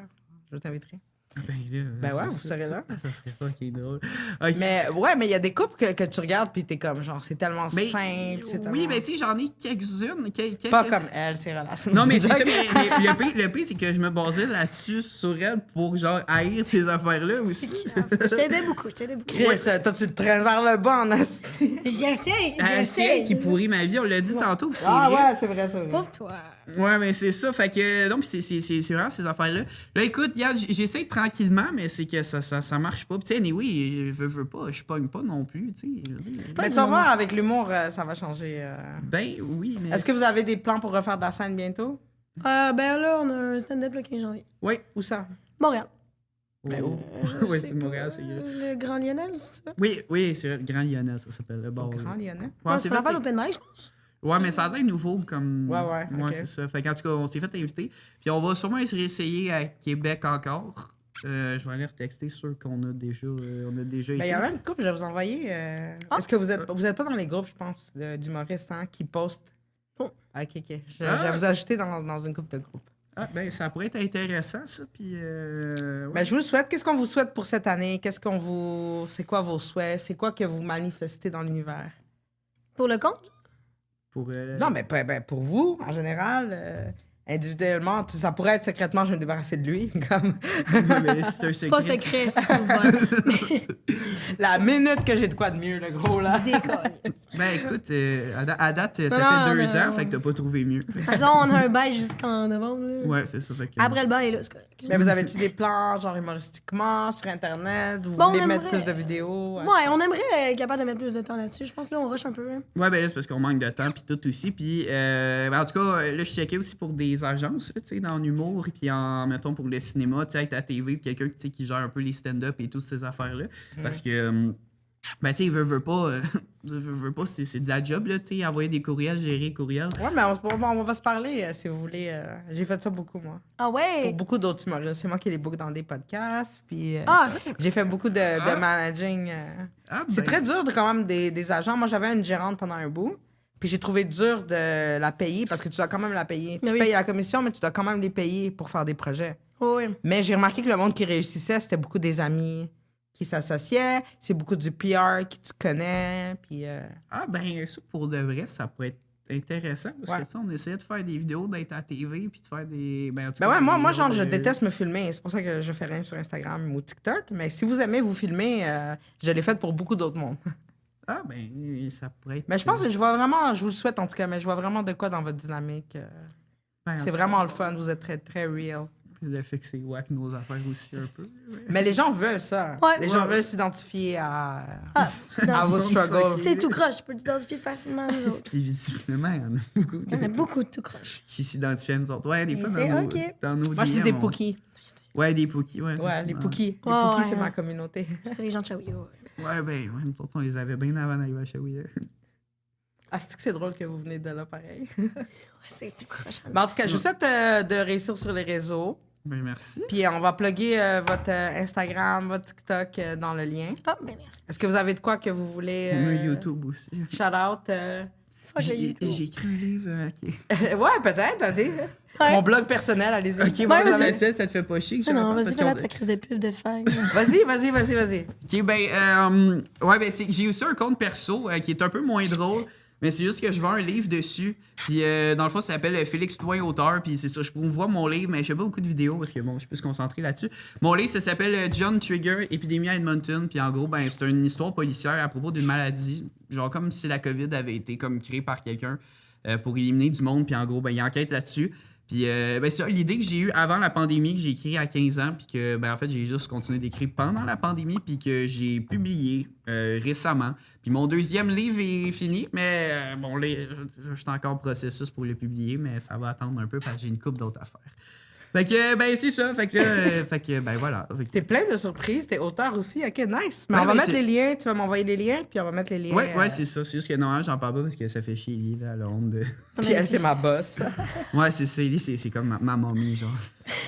Je t'inviterai. Ben là. Ben ouais, ça- vous serez là. Ça serait pas qui est drôle. Ok. Mais ouais, mais il y a des couples que tu regardes puis t'es comme, genre, c'est tellement Mais- simple. C'est oui, tellement... mais tu sais, j'en ai quelques-unes. Pas comme elle, c'est relations. Non, mais c'est ça, mais le pire, c'est que je me basais là-dessus sur elle pour, genre, haïr ces affaires-là aussi. Je t'aidais beaucoup, je t'aidais beaucoup. Chris, toi, tu le traînes vers le bas en asti. J'essaie, C'est elle j'essaie. qui pourrit ma vie, on l'a dit tantôt. puis c'est Ah vrai. ouais, c'est vrai, c'est vrai. Pauvre toi. Ouais, mais c'est ça. Fait que, donc, c'est vraiment ces affaires-là. Là, écoute, regarde, j'essaie tranquillement, mais c'est que ça marche pas. Puis, tu sais, oui, je veux pas, je pogne pas non plus, tu sais. je veux dire. Mais tu vas voir, avec l'humour, ça va changer. Ben oui, mais. Est-ce que vous avez des plans pour refaire de la scène bientôt? Ben là, on a un stand-up le 15 janvier. Oui. Où ça? Montréal. Mais où? Oui, c'est Montréal, c'est... Le Grand Lionel, c'est ça? Oui, c'est vrai, le Grand Lionel, ça s'appelle. Le bar. Grand Lyonnais? Ouais, C'est l'affaire d'Open Mic, je pense. Ouais, mais ça a l'air nouveau comme. Ouais, ok. c'est ça. Fait qu'en tout cas, on s'est fait inviter. Puis on va sûrement essayer à Québec encore. Je vais aller retexter ceux qu'on a déjà. Ben, il y en a une couple, je vais vous envoyer. Est-ce que vous êtes pas dans les groupes, je pense, d'humoristes hein, qui postent? Oh. Ok. Je vais vous ajouter dans une couple de groupes. Ah, ben, ça pourrait être intéressant, ça. Puis. Ouais. Ben, je vous le souhaite. Qu'est-ce qu'on vous souhaite pour cette année? C'est quoi vos souhaits? C'est quoi que vous manifestez dans l'univers? Pour le compte? Pour. Non, mais pour vous, en général, individuellement, ça pourrait être secrètement, je vais me débarrasser de lui. Comme Ouais, mais c'est un C'est pas secret. secret, c'est ouvert. la minute que j'ai de quoi de mieux, le gros, là. Décolle. Ben, écoute, à date, ça Non, fait 2 non, ans, non. fait que t'as pas trouvé mieux. De toute façon, on a un bail jusqu'en novembre. Là. Ouais, c'est ça. Fait que. Après le bail, là, c'est correct. Mais vous avez-tu des plans, genre humoristiquement, sur Internet? Vous Bon, voulez on mettre aimerait- plus de vidéos? Ouais, on aimerait être capable de mettre plus de temps là-dessus. Je pense que là, on rush un peu. Hein. Ouais, ben là, c'est parce qu'on manque de temps, puis tout aussi. Puis, ben, en tout cas, là, je checkais aussi pour des agences, là, tu sais, dans l'humour, et puis mettons, pour le cinéma, tu sais, avec ta TV, puis quelqu'un, tu sais, qui gère un peu les stand-up et toutes ces affaires-là. Parce que, ben, tu sais, veut pas, c'est de la job, là, tu sais, envoyer des courriels, gérer les courriels. Ouais, mais on va se parler, si vous voulez. J'ai fait ça beaucoup, moi. Ah Pour ouais? beaucoup d'autres humoristes. C'est moi qui les book dans des podcasts, puis Ah, j'ai fait beaucoup de managing. Ah, C'est ben, très dur quand même des agents. Moi, j'avais une gérante pendant un bout. Puis j'ai trouvé dur de la payer parce que tu dois quand même la payer. Mais Tu oui. payes la commission, mais tu dois quand même les payer pour faire des projets. oui. Mais j'ai remarqué que le monde qui réussissait, c'était beaucoup des amis qui s'associaient. C'est beaucoup du PR qui tu connais. Puis Ah, ben, ça, pour de vrai, ça pourrait être intéressant. Parce Ouais. que, ça, on essayait de faire des vidéos, d'être à la TV, puis de faire des. Ben, en tout ben cas, ouais, moi des genre, vidéos je de- déteste me filmer. C'est pour ça que je fais rien sur Instagram ou TikTok. Mais si vous aimez vous filmer, je l'ai fait pour beaucoup d'autres mondes. Ah, ben, ça pourrait être. Mais je pense que je vois vraiment, je vous le souhaite en tout cas, mais je vois vraiment de quoi dans votre dynamique. Ben, en C'est tout vraiment cas, le fun. Vous êtes très, très real. Le fait que c'est whack nos affaires aussi un peu. Ouais. Mais les gens veulent ça. Ouais. Les gens Ouais. veulent s'identifier à Ah, vos struggles. c'est tout croche. Je peux t'identifier facilement à nous autres. Puis visiblement, il y en a beaucoup Il y en a beaucoup de tout croche. qui s'identifient à nous autres. Ouais, des Et fois, c'est dans nos, ok. dans nos Moi, je dis DM, des on- Pookies. Ouais, des Pookies, ouais. Ouais, les Pookies. Les Ouais, Pookies, ouais, c'est ma ouais. communauté. C'est les gens de Shawi. Ouais. Ouais, ben, ouais, nous autres, on les avait bien avant d'arriver à Shawi. Ah, c'est drôle que vous venez de là, pareil. Ouais, c'est tout croche. Mais en tout cas, je vous souhaite de réussir sur les réseaux. Ben, merci. Puis on va plugger votre Instagram, votre TikTok dans le lien. Ah, ben merci. Est-ce que vous avez de quoi que vous voulez... YouTube aussi. Shout-out. Fuck le J'ai YouTube. j'ai écrit un livre. Ok, ouais, peut-être, attendez. Ouais. Mon blog personnel, allez-y. ok, bon, vas-y. ça te fait pas chier que je Ah non, le fasse, vas-y, parce fais qu'on- ta crise de pub de faille. Vas-y. Ok, ben, ouais, ben, j'ai aussi un compte perso qui est un peu moins drôle, mais c'est juste que je vends un livre dessus. Puis, dans le fond, ça s'appelle Félix Toin, auteur. Puis, c'est ça, je promouvois mon livre, mais je fais pas beaucoup de vidéos parce que, bon, je suis plus concentré là-dessus. Mon livre, ça s'appelle John Trigger, Épidémie à Edmonton. Puis, en gros, ben, c'est une histoire policière à propos d'une maladie. Genre, comme si la COVID avait été comme créée par quelqu'un pour éliminer du monde. Puis, en gros, ben, il enquête là-dessus. Puis, ben, c'est ça, l'idée que j'ai eue avant la pandémie, que j'ai écrit à 15 ans, puis que, ben, en fait, j'ai juste continué d'écrire pendant la pandémie, puis que j'ai publié récemment. Puis mon deuxième livre est fini, mais bon, là, je suis encore en processus pour le publier, mais ça va attendre un peu parce que j'ai une couple d'autres affaires. Fait que, ben, c'est ça. Fait que, fait que ben, voilà. Fait que- T'es plein de surprises, t'es auteur aussi. Ok, nice. Mais Ouais, on va mais mettre c'est- les liens, tu vas m'envoyer les liens, puis on va mettre les liens. Ouais, c'est ça. C'est juste que non, j'en parle pas parce que ça fait chier Ellie, là, à la honte de. Puis elle, c'est ma boss. Ouais, c'est ça. Ellie, c'est comme ma mamie, genre.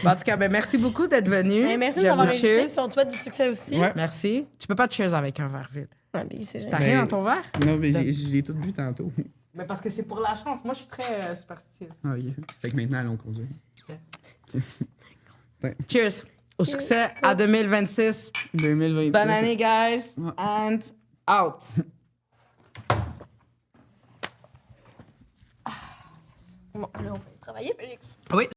Bon, en tout cas, ben, merci beaucoup d'être venu. Ben, merci Je d'avoir vous invité. cheers. Puis on te souhaite du succès aussi. Ouais. Merci. Tu peux pas te cheers avec un verre vide. Ouais, puis c'est T'as génial. rien dans ton verre? Non, mais j'ai tout bu tantôt. Mais parce que c'est pour la chance. Moi, je suis très superstitieuse. Ah, ok. Fait que maintenant, allons conduire. Cheers. Au succès à 2026. 2026. Bonne année, guys. Ouais. And out. Bon, là, on va aller travailler, Félix. Oui.